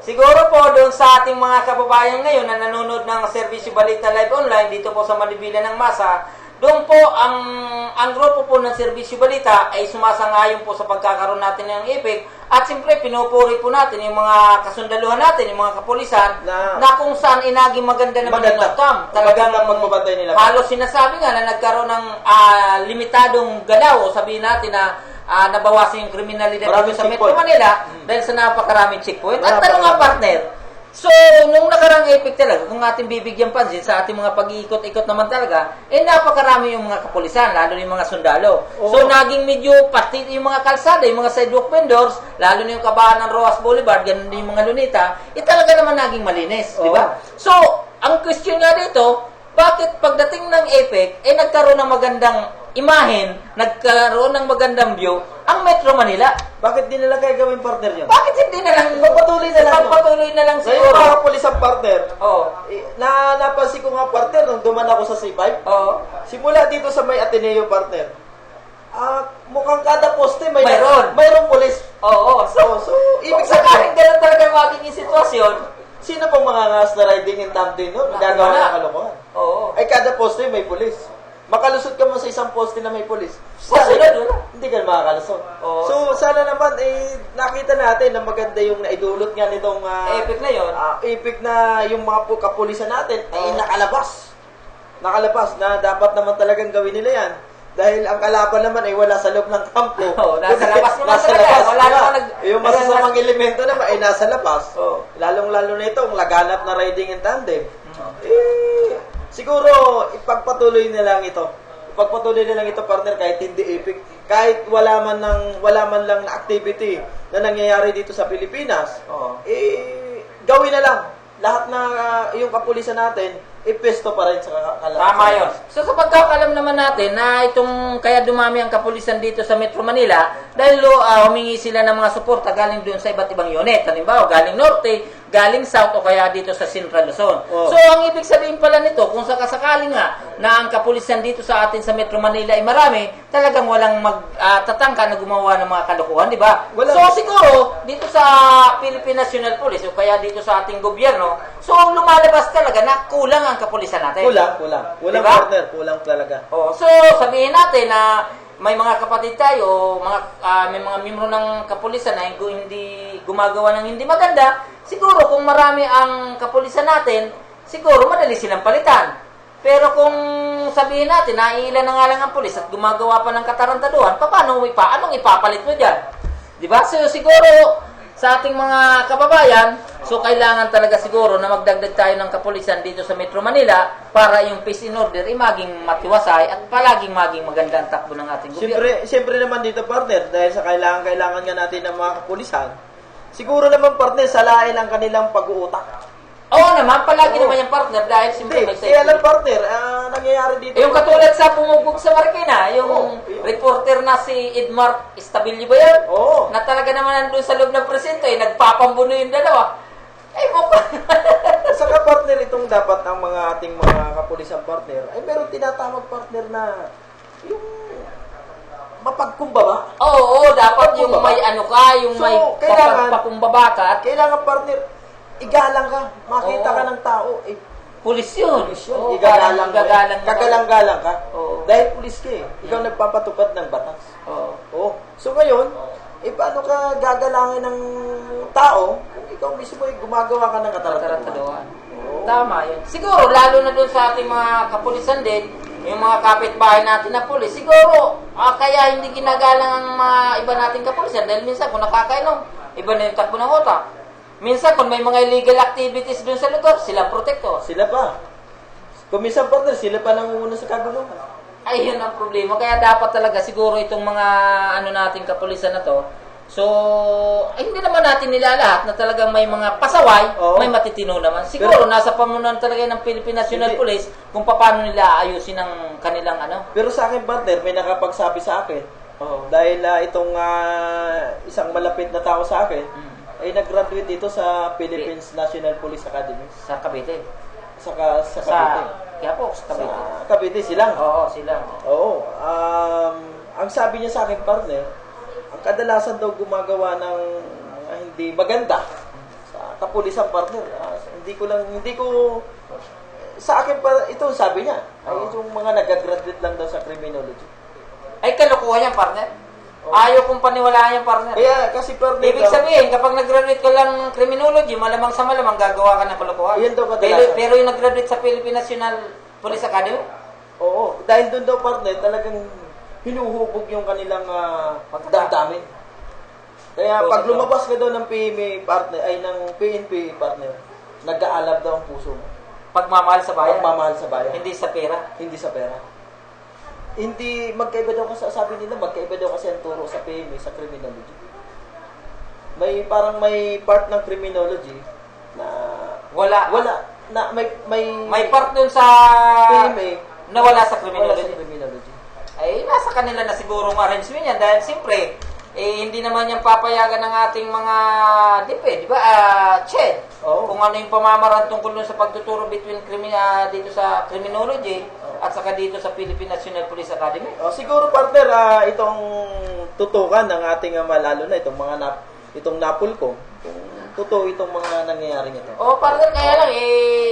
Siguro po doon sa ating mga kababayan ngayon na nanonood ng Serbisyo Balita Live Online dito po sa Manibela ng Masa, doon po ang grupo po ng Serbisyo Balita ay sumasangayon po sa pagkakaroon natin ng EPIC at siyempre pinupuri po natin yung mga kasundaluhan natin, yung mga kapulisan na kung saan inaging maganda naman yung outcome. Talagang magbabantay nila. halos sinasabi nga na nagkaroon ng limitadong galaw o sabihin natin na nabawasan yung kriminalidad dito sa Metro Manila dahil sa napakaraming checkpoint. At tanong nga partner, so nung nakarang epic talaga, kung ating bibigyan pansin sa ating mga pag-iikot-ikot naman talaga, napakarami yung mga kapulisan, lalo yung mga sundalo. So naging medyo pati yung mga kalsada, yung mga sidewalk vendors, lalo na yung kabahan ng Roas Boulevard, ganun din yung mga lunita, talaga naman naging malinis, di ba? So, ang question nga dito, bakit pagdating ng epic, nagkaroon ng magandang imahen, nagkaroon ng magandang view ang Metro Manila? Bakit di nila kaya gawin partner yun? Bakit hindi na lang Pagpatuloy na lang. Pagpatuloy na lang Siguro. siguro. Mga pulis ang partner. Napansin ko nga partner nung duman ako sa C5. Simula dito sa may Ateneo partner. Mukhang kada poste mayroong pulis. So ibig sabihin ganun talaga yung magiging sitwasyon. Sino pong mangangas na riding in tandem no? Gagawa ng kalokohan. Ay kada poste may pulis. Makalusot ka mo sa isang poste na may pulis. Hindi ka makakalusot. So, sana naman, nakita natin na maganda yung naidulot nga nitong epic na yun. Epic na yung mga kapulisan natin ay nakalabas. Nakalabas na dapat naman talagang gawin nila yan. Dahil ang kalaban naman ay wala sa loob ng kampo. Nasa labas naman nasa talaga. labas, Wala diba? naman Yung masasamang elemento naman ay nasa labas. Lalong-lalo na itong laganap na riding in tandem. Siguro, ipagpatuloy na lang ito. Ipagpatuloy na lang ito, partner, kahit hindi epic. Kahit wala man lang na activity na nangyayari dito sa Pilipinas, gawin na lang. Lahat na yung kapulisan natin, ipesto pa rin sa kalaban. Tama yun. So sa pagkakalam naman natin na itong kaya dumami ang kapulisan dito sa Metro Manila dahil humingi sila ng mga suporta galing doon sa iba't ibang unit. Halimbawa, galing Norte, galing South o kaya dito sa Central Luzon. So ang ibig sabihin pala nito, kung sakasakali nga na ang kapulisan dito sa atin sa Metro Manila ay marami, talagang walang magtatangka na gumawa ng mga kalokohan, di ba? So siguro, dito sa Philippine National Police o kaya dito sa ating gobyerno, so lumalabas talaga na kulang ang kapulisan natin. Kulang. Walang diba? partner, kulang talaga. So sabihin natin na may mga kapatid tayo, may mga miyembro ng kapulisan na hindi gumagawa ng hindi maganda, siguro kung marami ang kapulisan natin, siguro madali silang palitan. Pero kung sabihin natin na ilan na nga lang ang pulis at gumagawa pa ng katarantaduhan, anong ipapalit mo dyan? Diba? So siguro sa ating mga kababayan, so kailangan talaga siguro na magdagdag tayo ng kapulisan dito sa Metro Manila para yung peace in order ay maging matiwasay at palaging maging maganda ang takbo ng ating gobyerno. Siyempre naman dito, partner, dahil sa kailangan nga natin ng mga kapulisan, siguro naman, partner, salain ang kanilang pag-uutak. Oo naman, palagi naman yung partner dahil siyempre may safety. Kaya lang, partner, nangyayari dito. Yung katulad sa pumugbog sa Marikina, yung reporter na si Edmar Estabilio ba yan? Na talaga naman nandun sa loob ng presinto, nagpapambuno yung dalawa. Saka, partner, itong dapat ang mga ating mga kapulisan, partner, ay meron tinatawag, partner, na yung mapagkumbaba. Oo, dapat yung may yung may pakumbaba ka. Kailangan, partner, igalang ka, makita ka ng tao, pulis yun. Igagalang ka. Kagalang-galang ka. Dahil pulis ka ikaw nagpapatupad ng batas. So ngayon, paano ka gagalangin ng tao kung ikaw mismo ay gumagawa ka ng katarantaduhan? Tama yun. Siguro, lalo na dun sa ating mga kapulisan din, yung mga kapitbahay natin na pulis, siguro, kaya hindi ginagalang ang mga iba nating kapulisan dahil minsan kung nakakainom, iba na yung takbo ng utak. Minsan, kung may mga illegal activities dun sa lugar, sila protektor. Sila pa. Kung minsan, partner, sila pa nangunguna sa kaguluhan. Ay, yun ang problema. Kaya dapat talaga siguro itong mga nating kapulisan na to, so, hindi naman natin nilalahat na talagang may mga pasaway, may matitino naman. Siguro, nasa pamunuan talaga ng Philippine National Police kung paano nila ayusin ang kanilang Pero sa akin, partner, may nakapagsabi sa akin. Dahil itong isang malapit na tao sa akin, ay nag-graduate dito sa Philippines National Police Academy. Sa Cavite? Sa Cavite. Kaya po, sa Cavite. Sa Cavite, silang. Oo, silang. Oo. Ang sabi niya sa akin, partner, ang kadalasan daw gumagawa ng hindi maganda sa kapulisan, partner. Hindi ko sa akin pa ito sabi niya. Ay yung mga nag-graduate lang daw sa criminology. Ay, kalokohan yan, partner. Ayaw kong paniwalaan yan, partner. Kaya kasi partner, Ibig sabihin, kapag nag-graduate ka lang ng criminology, malamang sa malamang gagawa ka ng kalokohan. Yan daw kadalasan. Pero yung nag-graduate sa Philippine National Police Academy? Oo, dahil doon daw, partner, talagang hinuhubog yung kanilang damdamin. Kaya pag lumabas ka daw ng PMA partner, ay ng PNP partner, nag-aalab daw ang puso mo. Pagmamahal sa bayan? Pagmamahal sa bayan. Hindi sa pera? Hindi sa pera. Hindi, magkaiba daw kasi, sabi nila, magkaiba daw kasi ang turo sa PMA, sa criminology. Parang may part ng criminology na wala na may part dun sa PMA na wala sa criminology. Wala sa criminology. Ay, nasa kanila na sigurong arrangement yan dahil siyempre, hindi naman yan papayagan ng ating mga DIPE, di ba? CHED. Kung ano yung pamamaraan tungkol dun sa pagtuturo between dito sa criminology at saka dito sa Philippine National Police Academy. Siguro, partner, itong tutukan ng ating lalo na itong itong NAPOLCOM, kung totoo itong mga nangyayari nito. Partner, kaya lang,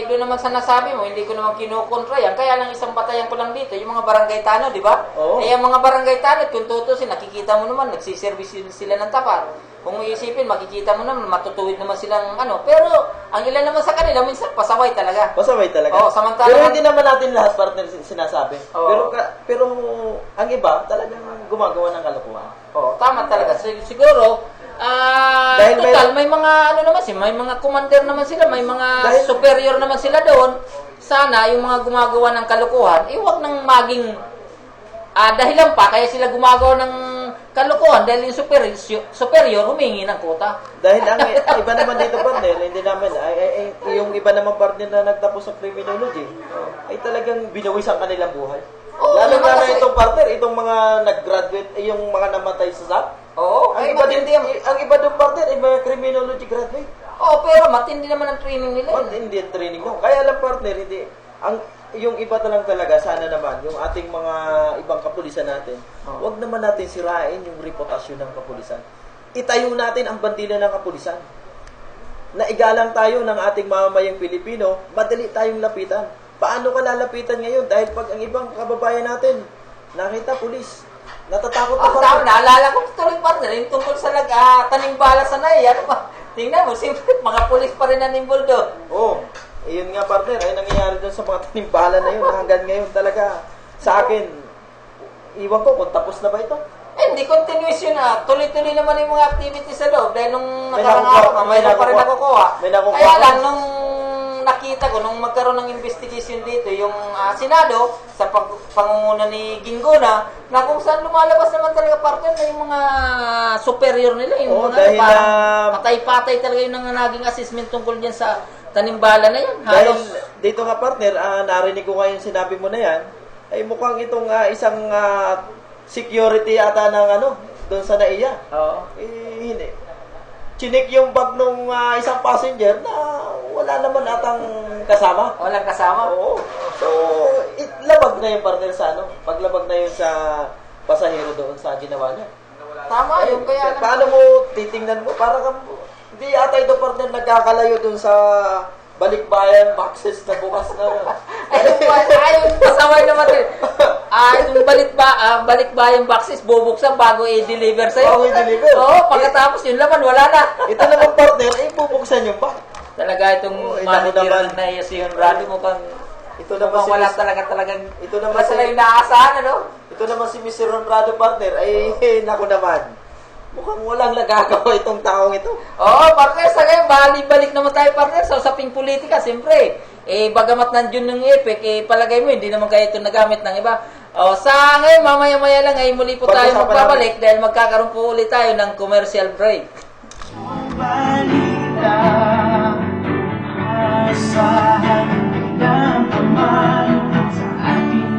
doon naman sa nasabi mo, hindi ko naman kinukontra yan. Kaya lang isang batayan ko lang dito, yung mga barangay tanod, di ba? Yung mga barangay tanod, kung tutusin, nakikita mo naman, nagsiservice sila ng tapat. Kung iisipin, makikita mo naman, matutuwid naman silang Pero, ang ilan naman sa kanila, minsan pasaway talaga. Pasaway talaga. Samantala, pero hindi naman natin lahat, partner, sinasabi. Pero ang iba, talagang gumagawa ng kalokohan. Tama talaga. Siguro, total, may mga may mga commander naman sila, may mga superior naman sila doon. Sana yung mga gumagawa ng kalokohan, huwag nang maging dahilan pa kaya sila gumagawa ng kalokohan dahil yung superior humingi ng kota. Dahil ang iba naman dito, partner, hindi naman yung iba naman partner na nagtapos sa criminology ay talagang binawisan kanilang buhay. Lalo na itong partner, itong mga nag-graduate, yung mga namatay sa SAP. Ang iba doon, partner, ay mga criminology graduate. Pero matindi naman ang training nila. Matindi ang training mo. Kaya lang, partner, yung iba talaga, sana naman, yung ating mga ibang kapulisan natin, huwag naman natin sirain yung reputasyon ng kapulisan. Itayo natin ang bandila ng kapulisan. Naigalang tayo ng ating mamamayang Pilipino, madali tayong lapitan. Paano ka lalapitan ngayon? Dahil pag ang ibang kababayan natin, nakita pulis, natatakot na parang. Naalala ko tuloy, partner, yung tungkol sa taning bala sa nai. Tingnan mo, siyempre, mga pulis pa rin ang involved doon. Yun nga, partner, ay nangyayari doon sa mga tanimbala na yun. Hanggang ngayon talaga, sa akin, iwan ko kung tapos na ba ito. Hindi continuous yun. Tuloy-tuloy naman yung mga activities sa loob. Dahil nung nakarang araw, may pa rin nakukuha. Kaya lang, nung nakita ko, nung magkaroon ng investigation dito, yung Senado, sa pangunguna ni Gingona, na kung saan lumalabas naman talaga, partner, na yung mga superior nila. Yung patay-patay talaga yung naging assessment tungkol dyan sa tanimbala na yan. Dahil dito nga, partner, narinig ko ngayon sinabi mo na yan, ay mukhang itong isang security ata ng doon sa NAIA. Hindi. Chinik yung bag nung isang passenger na wala naman atang kasama. Walang kasama? Oo. So, labag na yung partner sa paglabag na yun sa pasahero doon sa ginawa niya. Tama yun. Kaya paano mo titingnan mo? Para kang, hindi ata ito partner nagkakalayo doon sa balikbayan boxes na bukas na. Ayun, pasaway naman rin. Yung balikbayan boxes, bubuksan bago i-deliver sa'yo. Bago i-deliver? Pagkatapos yun laman, wala na. Ito naman, partner, bubuksan yung box. Talaga itong manager na si Honrado mukhang ito naman wala talagang ito naman sila yung naasahan, Ito naman si Mr. Honrado, partner, ay naku naman. Mukhang walang nagagawa itong taong ito. Partner, sa ngayon, balik naman tayo, partner, sa usaping politika, siyempre. Bagamat nandiyon ng EPEC, palagay mo, hindi naman kayo ito nagamit ng iba. Sa ngayon, mamaya-maya lang ay muli po tayo magpabalik dahil magkakaroon po ulit tayo ng commercial break. Asahan ng naman sa ating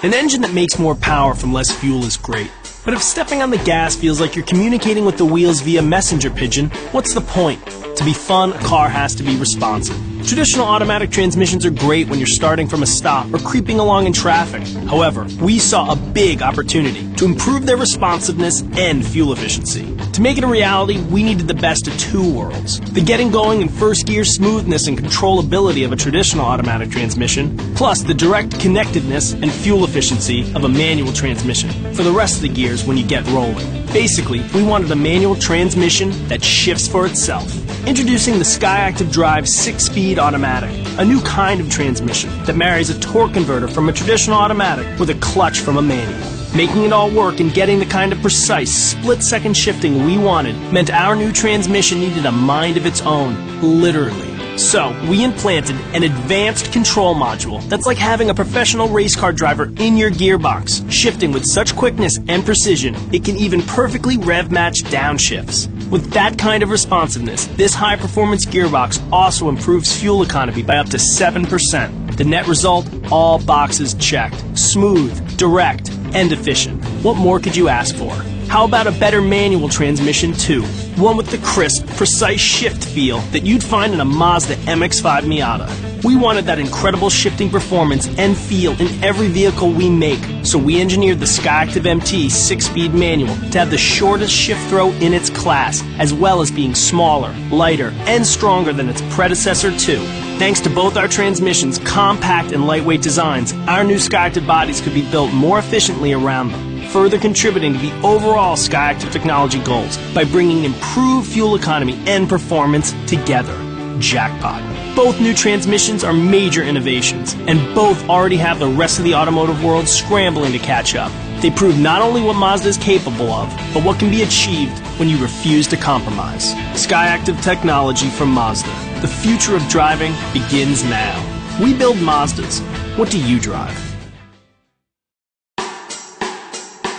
An engine that makes more power from less fuel is great. But if stepping on the gas feels like you're communicating with the wheels via messenger pigeon, what's the point? To be fun, a car has to be responsive. Traditional automatic transmissions are great when you're starting from a stop or creeping along in traffic. However, we saw a big opportunity to improve their responsiveness and fuel efficiency. To make it a reality, we needed the best of two worlds. The getting going and first gear smoothness and controllability of a traditional automatic transmission, plus the direct connectedness and fuel efficiency of a manual transmission for the rest of the gears when you get rolling. Basically, we wanted a manual transmission that shifts for itself. Introducing the SkyActiv Drive 6-speed automatic, a new kind of transmission that marries a torque converter from a traditional automatic with a clutch from a manual. Making it all work and getting the kind of precise split-second shifting we wanted meant our new transmission needed a mind of its own, literally. So, we implanted an advanced control module that's like having a professional race car driver in your gearbox, shifting with such quickness and precision, it can even perfectly rev match downshifts. With that kind of responsiveness, this high-performance gearbox also improves fuel economy by up to 7%. The net result? All boxes checked. Smooth, direct, and efficient. What more could you ask for? How about a better manual transmission too? One with the crisp, precise shift feel that you'd find in a Mazda MX-5 Miata. We wanted that incredible shifting performance and feel in every vehicle we make, so we engineered the SkyActiv MT 6-speed manual to have the shortest shift throw in its class, as well as being smaller, lighter, and stronger than its predecessor too. Thanks to both our transmissions' compact and lightweight designs, our new SkyActiv bodies could be built more efficiently around them, further contributing to the overall SkyActiv technology goals by bringing improved fuel economy and performance together. Jackpot. Both new transmissions are major innovations, and both already have the rest of the automotive world scrambling to catch up. They prove not only what Mazda is capable of, but what can be achieved when you refuse to compromise. SkyActiv technology from Mazda. The future of driving begins now. We build Mazdas. What do you drive?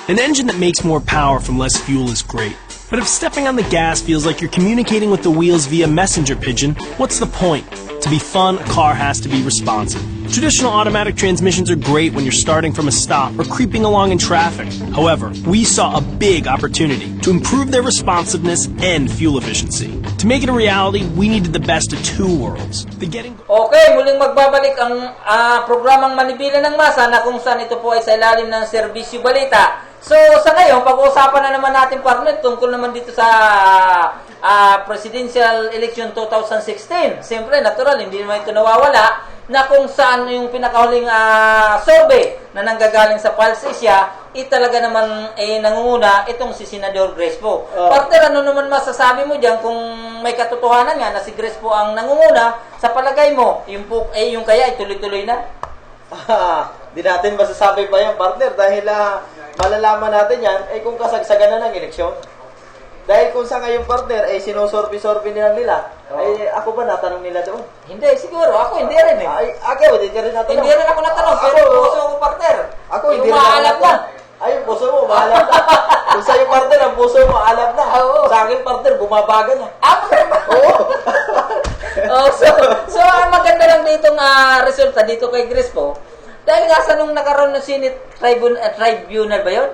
An engine that makes more power from less fuel is great. But if stepping on the gas feels like you're communicating with the wheels via messenger pigeon, what's the point? To be fun, a car has to be responsive. Traditional automatic transmissions are great when you're starting from a stop or creeping along in traffic. However, we saw a big opportunity to improve their responsiveness and fuel efficiency. To make it a reality, we needed the best of two worlds. Okay, muling magbabalik ang programang Manibela ng Masa na kung saan ito po ay sa ilalim ng Serbisyo Balita. So, sa ngayon, pag-uusapan na naman natin, partner, tungkol naman dito sa presidential election 2016. Siyempre, natural, hindi naman ito nawawala na kung saan yung pinakahuling survey na nanggagaling sa Pulse Asia, talaga naman nangunguna itong si Senador Crespo. Partner, ano naman masasabi mo dyan kung may katotohanan nga na si Crespo ang nangunguna, sa palagay mo, yung kaya ay tuloy-tuloy na? Di natin masasabi pa yan, partner, dahil malalaman natin yan kung kasagsagan na ng eleksyon. Dahil kung sa ngayon, partner, sinusorbi-sorbi nila, ako ba natanong nila doon? Hindi, siguro. Ako hindi rin eh. Ako, hindi ka rin natanong. Hindi rin ako natanong, pero puso ko, partner. Ako, hindi rin maalam na. Ay, yung puso mo, maalam na. Kung sa'yo, partner, ang puso mo, maalam na. Sa akin, partner, bumabaga na. Oo. So, ang maganda lang ditong resulta dito kay Crespo, dahil nga sa nung nakaroon ng Senate Tribunal ba yun?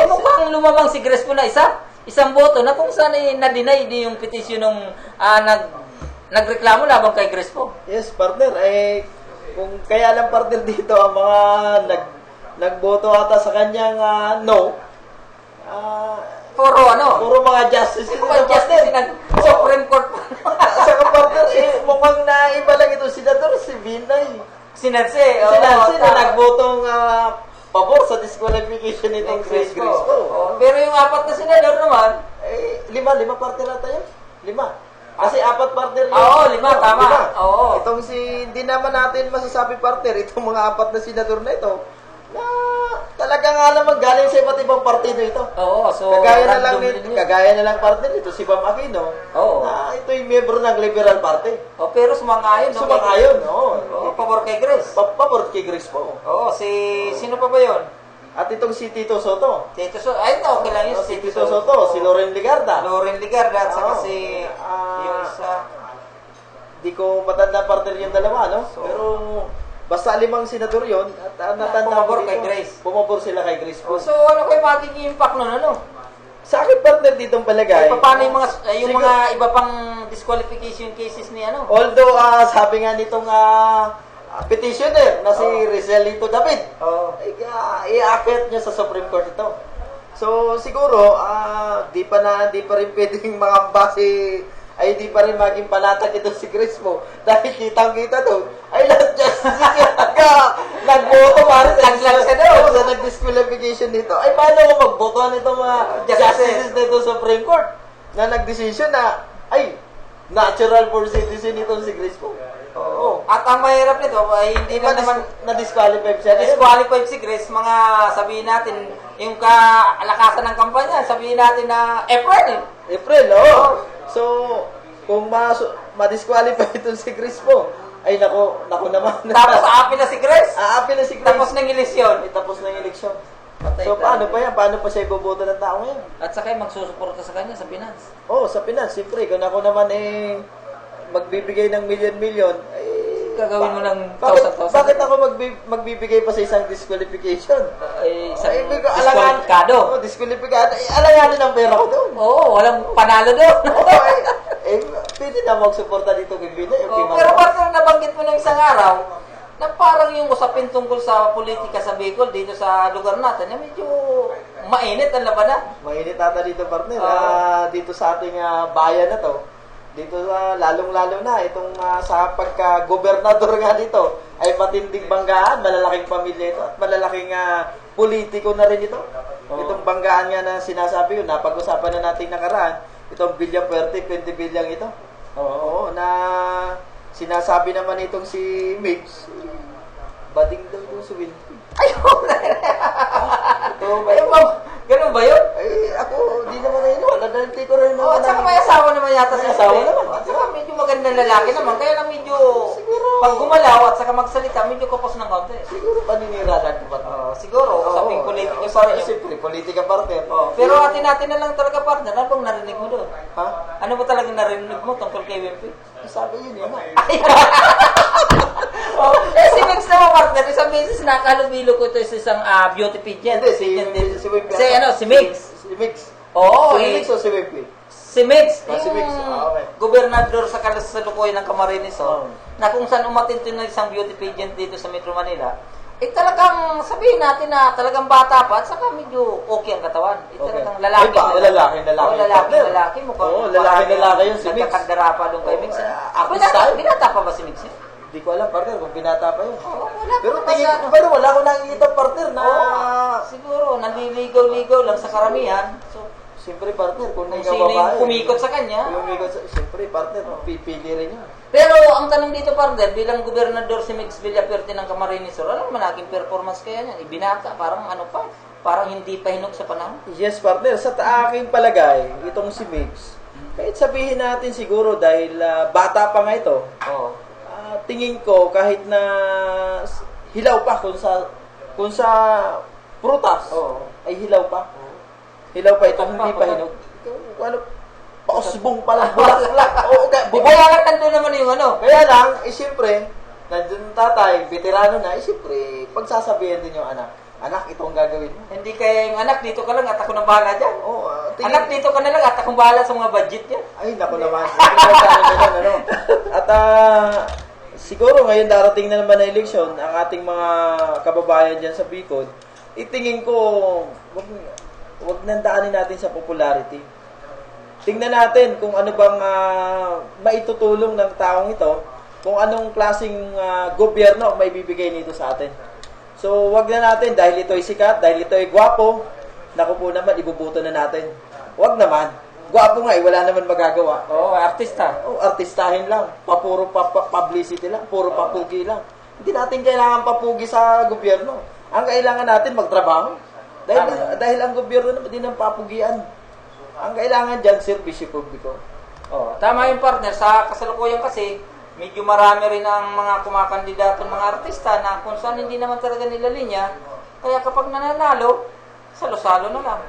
Mukhang lumamang si Crespo na isang boto na kung saan na-deny di yung petition ng nagreklamo labang kay Crespo. Yes, partner. Kung kaya lang, partner, dito ang mga nagboto ata sa kanyang no. Puro mga justice. Justice ng Supreme Court. Saka, partner, mukhang naiba lang ito. Senador si Binay. Sinanse na nagbotong pabor sa disqualification nitong Chris Crespo. Pero yung apat na senador naman, lima partner natin yun. 5. Kasi 4 partner yun. Oo, 5, tama. Oo. Itong hindi naman natin masasabi partner, itong mga 4 na senador na ito, na talaga nga naman galing sa iba't ibang partido ito. Oo, so kagaya na lang partner ito, si Bam Aquino, na ito yung miyembro ng Liberal Party. Pero sumang-ayon. Sumang-ayon, pabor kay Grace. Pabor kay Grace po. Sino pa ba yun? At itong si Tito Soto. Ay, okay lang yun. Si Tito Soto, si Loren Ligarda. At saka si yung isa. Di ko matanda partner yung dalawa, no? Pero basta 5 senador yun at natanda pumabor kay Grace. Pumabor sila kay Grace po. So, ano kayo magiging impact nun, ano? Sa akin, partner, partner ditong palagay. Paano yung mga iba pang disqualification cases ni ano? Although, sabi nga nitong petitioner na si Rizelito David, i-akit niya sa Supreme Court ito. So, siguro, di pa rin pwedeng makambase, ay di pa rin maging panatag ito si Crispo. Dahil kitang-kita doon, ay lahat justice nagboto para sa nag-disqualification dito. Ay, paano ko magbotohan itong mga justices dito sa Supreme Court na nag-decision na, ay, natural for citizen itong si Crispo. Oo. At ang mahirap nito, ay hindi na naman na-disqualified siya. Disqualified si Grace, mga sabihin natin, yung kalakasan ng kampanya, sabihin natin na April, oo. So, kung ma-disqualify itong si Crispo, ay nako naman. Tapos aapi na si Grace. Tapos ng eleksyon. Tapos ng eleksyon. So, paano pa yan? Paano pa siya iboboto ng tao ngayon? At saka magsusuporta sa kanya sa finance. Sa finance, siyempre. Kung ako naman magbibigay ng milyon-milyon, gagawin mo ng bakit ako magbibigay pa sa isang disqualification? Disqualifikado. Disqualifikado. Alanganin ang pera ko doon. Walang panalo doon. Pwede na magsuporta dito kay Binay. Pero parang nabanggit mo ng isang araw, na parang yung usapin tungkol sa politika sa Bicol dito sa lugar natin, na medyo mainit ang labanan. Mainit ata dito, partner. Dito sa ating bayan na to. Dito lalong-lalo na itong sa pagka-gobernador nga dito ay matinding banggaan, malalaking pamilya ito at malalaking politiko na rin ito. Itong banggaan nga na sinasabi ko, napag-usapan na natin nakaraan, itong Bilyang Puerte, 20 bilyang ito. Oo, na sinasabi naman itong si Mix, bading daw ito si Winfrey. Ganun ba yun? Ako, di naman ngayon. Nadaliti ko rin naman. At saka may asawa naman yata siya. Asawa naman. At saka medyo magandang lalaki naman. Kaya lang medyo, pag gumalaw at saka magsalita, medyo kapos ng kaunti. Siguro paninirahan ko ba? Siguro, usaping politika pa rin. Siyempre, politika partner. Pero atin na lang talaga partner. Ano bang narinig mo doon? Ha? Ano ba talaga narinig mo tungkol kay Winfrey? Sabi yun yun. Si Mix naman partner, isang beses nakahalubilo ko ito sa isang beauty pageant. Si Mix. Si Mix. Oo. Si Mix o si Winfrey? Si Mix. Si Mix. Okay. Gobernador sa kasalukuyan ng Camarines na kung saan umatinto na isang beauty pageant dito sa Metro Manila, talagang sabihin natin na talagang bata pa at saka medyo okay ang katawan. Talagang lalaki. Lalaki. Mukhang lalaki yun si Mix. Nagkakagdara pa doon kay Mix. Binata pa ba si Mix? Hindi ko alam, partner, kung binata pa yun. Pero wala ko nakikita, partner, na... siguro, nanliligaw-ligaw lang sa karamihan. So, siyempre, partner, kung sino yung kumikot sa kanya. Siyempre, partner, pipili rin yun. Pero, ang tanong dito, partner, bilang gobernador si Mix Villapuerte ng Camarines Sur, ano naman naging performance kaya niya? Ibinata, parang parang hindi pa hinog sa panahon. Yes, partner, sa aking palagay, itong si Mix, kahit sabihin natin siguro dahil bata pa nga ito, tingin ko kahit na hilaw pa kung sa prutas ay hilaw pa. Hilaw pa ito, hindi pa hinog. Pausbong pa lang. Kaya lang nandun naman yung Kaya lang, siyempre, nandun tatay, veterano na, siyempre, pagsasabihan din yung anak. Anak, itong gagawin mo. Hindi kaya yung anak, dito ka lang at ako nang bahala dyan. Anak, dito ka na lang at akong bahala sa mga budget niya. Ay, naku naman. At siguro ngayon darating na naman na eleksyon, ang ating mga kababayan dyan sa Bicol, itingin ko, wag nandaanin natin sa popularity. Tingnan natin kung ano bang maitutulong ng taong ito, kung anong klaseng gobyerno ang maibibigay nito sa atin. So, wag na natin, dahil ito ay sikat, dahil ito ay gwapo, naku po naman, ibubuto na natin. Wag naman. Gwapo nga, wala naman magagawa. Artista. Artistahin lang. Puro publicity lang. Puro papugi lang. Hindi natin kailangan papugi sa gobyerno. Ang kailangan natin magtrabaho. Dahil ang gobyerno naman din ang papugian. Ang kailangan dyan, serbisyo publiko. Tama yung partner. Sa kasalukuyan kasi, medyo marami rin ang mga kumakandidato ng mga artista na kung saan hindi naman talaga nila linya. Kaya kapag nananalo, salo-salo na lang.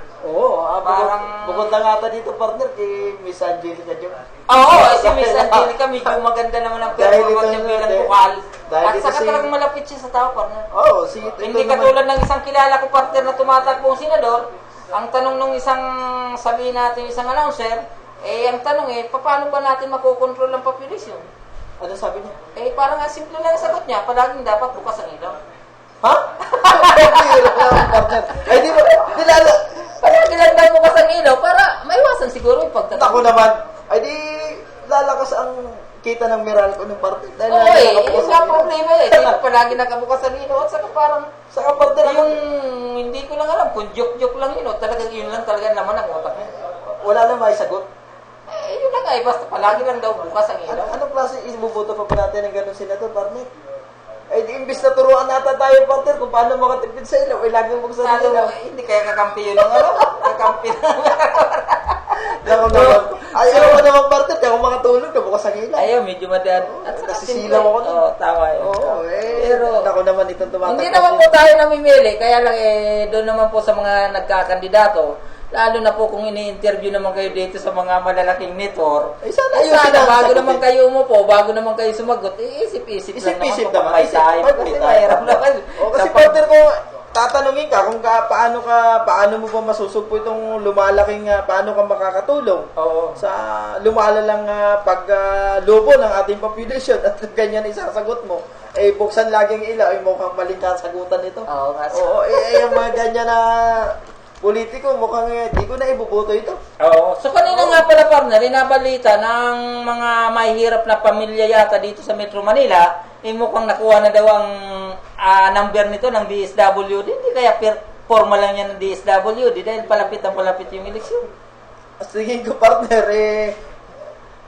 Bukod na nga dito, partner, kay Miss Angelica Dion. Si Miss Angelica, medyo maganda naman ang performance niya bilang bukal. At saka talagang malapit siya sa tao, partner. Hindi katulad ng isang kilala ko, partner, na tumatakbong senador, ang tanong nung sabihin natin isang announcer, ang tanong paano ba natin makokontrol ang population? Ano sabi niya? Parang simple lang ang sagot niya, palaging dapat bukas ang ilaw. Ha? Ay, di ba? Palagi lang daw bukas ang ilaw para maiwasan siguro yung pagtatapos. Ako naman, ay di lalakas ang kita ng Meralco ng partner. Oo yun nga problema Di palagi nakabukas ang ilaw at saka parang saka partner yung hindi ko lang alam kung joke-joke lang yun o talagang yun lang talaga naman ang utak niya. Wala na may sagot. Yun lang basta palagi lang daw bukas ang ilaw. Anong klase ibubuto pa natin ng ganun senador, partner? Ay, di imbis na turuan nata tayo, partner, kung paano makatipid sa ilaw, lagi mong buksan sa ilaw. Hindi kaya kakampi yun ng kakampi lang. Ayaw ko naman, partner, di ako makatulog na bukas ang ilaw. Ayaw, medyo madaan. At nasisilaw ako nun. Oo, tama yun. Pero, ako naman itong tumatakot. Hindi naman po tayo namimili, kaya lang doon naman po sa mga nagkakandidato, lalo na po kung ini-interview naman kayo dito sa mga malalaking network. Sana bago naman kayo umupo, bago naman kayo sumagot, isip-isip lang naman. May time. Mahirap naman. Kasi partner ko, tatanungin ka kung paano mo ba masusugpo itong lumalaking, paano ka makakatulong sa lumalalang paglubo ng ating population at ganyan isasagot mo. Buksan laging ilaw, mukhang maling kasagutan ito. Yung mga ganyan na politiko, mukhang di ko na ibubuto ito. Oo. So kanina nga pala, partner, inabalita ng mga mahihirap na pamilya yata dito sa Metro Manila, mukhang nakuha na daw ang number nito ng DSWD. Hindi kaya formal lang yan ng DSWD dahil palapit yung eleksyon. Tingin ko, partner,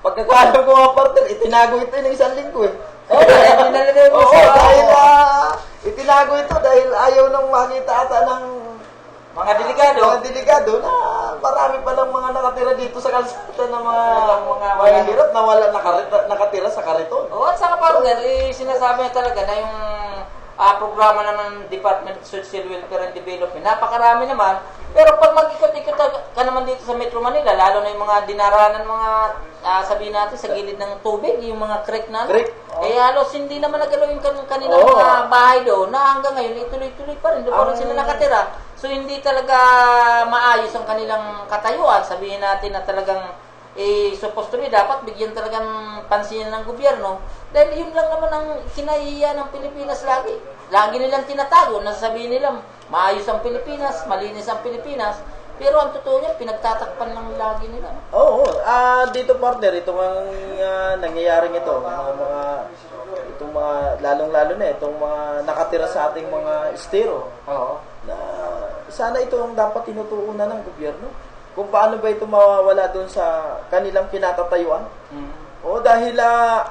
pagkakaalam ko nga, partner, itinago ito ng isang linggo dahil nilalagay mo dahil itinago ito dahil ayaw nang makita ata ng mga delikado na marami pa lang mga nakatira dito sa kalsada ng mga mahihirap na wala nakatira sa kariton. At saka parang sinasabi niya talaga na yung programa ng Department of Social Welfare and Development, napakarami naman. Pero pag mag-ikot-ikot ka naman dito sa Metro Manila, lalo na yung mga dinaranan, mga sabihin natin sa gilid ng tubig, yung mga creek na halos hindi naman nagalaw yung kanilang mga bahay doon na hanggang ngayon ituloy-tuloy pa rin. Doon pa rin sila nakatira. So hindi talaga maayos ang kanilang katayuan. Sabihin natin na talagang supposed to be dapat bigyan talagang pansin ng gobyerno dahil yun lang naman ang kinahihiya ng Pilipinas lagi. Lagi nilang tinatago, nasasabihin nila maayos ang Pilipinas, malinis ang Pilipinas, pero ang totoo niya pinagtatakpan lang lagi nila. Dito, partner, itong nangyayaring ito, itong mga lalong-lalo na itong mga nakatira sa ating mga estero. Na sana ito ang dapat tinutuunan ng gobyerno. Kung paano ba ito mawawala doon sa kanilang pinatatayuan. Dahil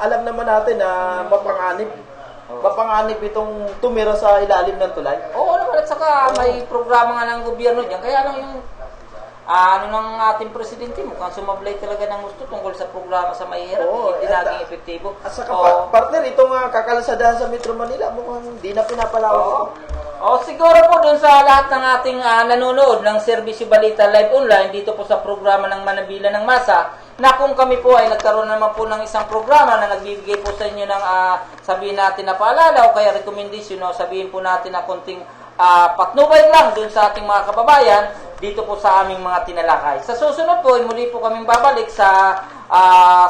alam naman natin na mapanganib. Mapanganib itong tumira sa ilalim ng tulay. Naman. At saka may programa nga ng gobyerno dyan. Kaya lang yung ng ating presidente mukhang sumablay talaga ng gusto tungkol sa programa sa mahihirap. Hindi naging epektibo. At saka partner, itong kakalsadahan sa Metro Manila mukhang hindi na pinapalawak. Siguro po dun sa lahat ng ating nanonood ng Serbisyo Balita Live Online dito po sa programa ng Manibela ng Masa, na kung kami po ay nagkaroon naman po ng isang programa na nagbibigay po sa inyo ng sabihin natin na paalala o kaya recommendation o sabihin po natin na konting patnubay lang dun sa ating mga kababayan dito po sa aming mga tinalakay. Sa susunod po, muli po kaming babalik sa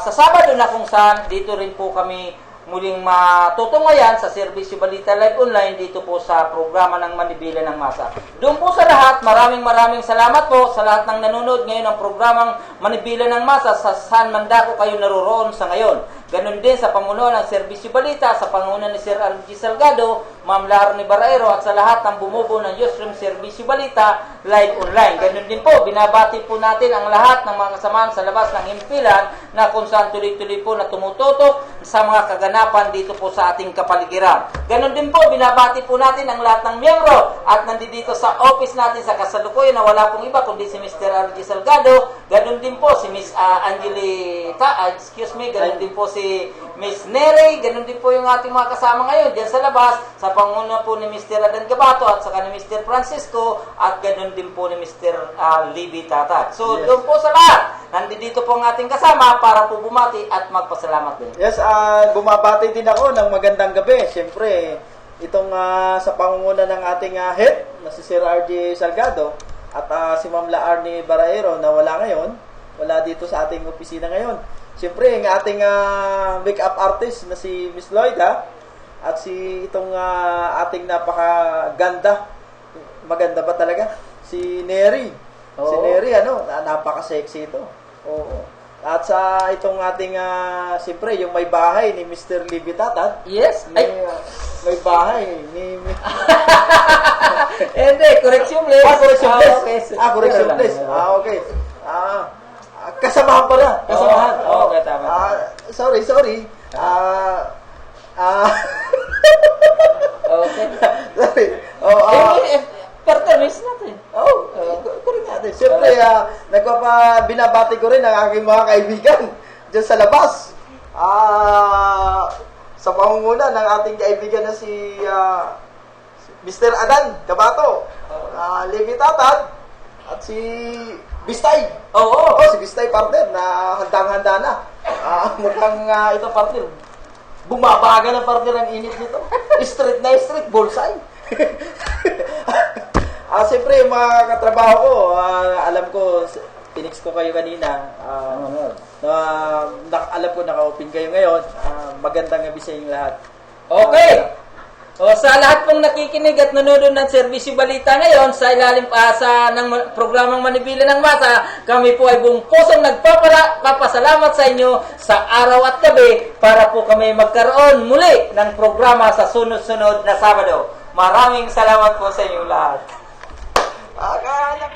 Sabado na kung saan dito rin po kami muling matutungayan sa Serbisyo Balita Live Online dito po sa programa ng Manibela ng Masa. Doon po sa lahat, maraming salamat po sa lahat ng nanonood ngayon ng programang Manibela ng Masa sa saan man dako kayo naroroon sa ngayon. Ganon din sa pamunuan ng Serbisyo Balita, sa pangunan ni Sir R.G. Salgado, Ma'am Larny Baraero at sa lahat ng bumubuo ng Newsroom Serbisyo Balita Live Online. Ganon din po, binabati po natin ang lahat ng mga kasamahan sa labas ng himpilan na kung saan tuloy-tuloy po na tumututok sa mga kaganapan dito po sa ating kapaligiran. Ganon din po, binabati po natin ang lahat ng miyembro at nandito sa office natin sa kasalukuyan na wala pong iba kundi si Mr. R.G. Salgado. Ganon din po si Miss Angelita, ganon din po si Miss Nere, ganon din po yung ating mga kasama ngayon dyan sa labas, sa panguna po ni Mr. Adan Gabato at saka ni Mr. Francisco at ganon din po ni Mr. Libby Tatat. So doon po sa lahat, nandito po ang ating kasama para po bumati at magpasalamat din. Yes, bumabati din ako ng magandang gabi. Siyempre, itong sa pangunguna ng ating head na si Sir R.G. Salgado, at si Ma'am Laarne Baraero na wala ngayon, wala dito sa ating opisina ngayon. Siyempre, ang ating make-up artist na si Miss Lloyda at si itong ating napakaganda, maganda ba talaga? Si Neri. Si Neri, napaka-sexy ito. Oo. At sa itong ating, siyempre, yung may bahay ni Mr. Libby Tatad. Yes. May bahay ni... Hindi, correction please. Correction please. Okay. Correction please. Okay. Kasamahan pala. Kasamahan. Okay, tama. Sorry. Okay. Sorry. Partners natin. Correct natin. Siyempre, binabati ko rin ang aking mga kaibigan dyan sa labas. Sa pamumuno ng ating kaibigan na si Mr. Adan Cabato, Levi Tatad, at si Bistay. Si Bistay partner na handang-handa na. Mukhang ito partner. Bumabaga na partner ang init nito. Street na street, bullseye. Siyempre, yung mga katrabaho ko, alam ko, tinix ko kayo kanina. Alam ko, naka-open kayo ngayon. Magandang gabi sa inyong lahat. Okay. Sa lahat pong nakikinig at nanonood ng Serbisyo Balita ngayon, sa ilalim ng programang Manibela ng Masa, kami po ay buong pusong nagpapasalamat sa inyo sa araw at gabi para po kami magkaroon muli ng programa sa sunod-sunod na Sabado. Maraming salamat po sa inyong lahat. Akala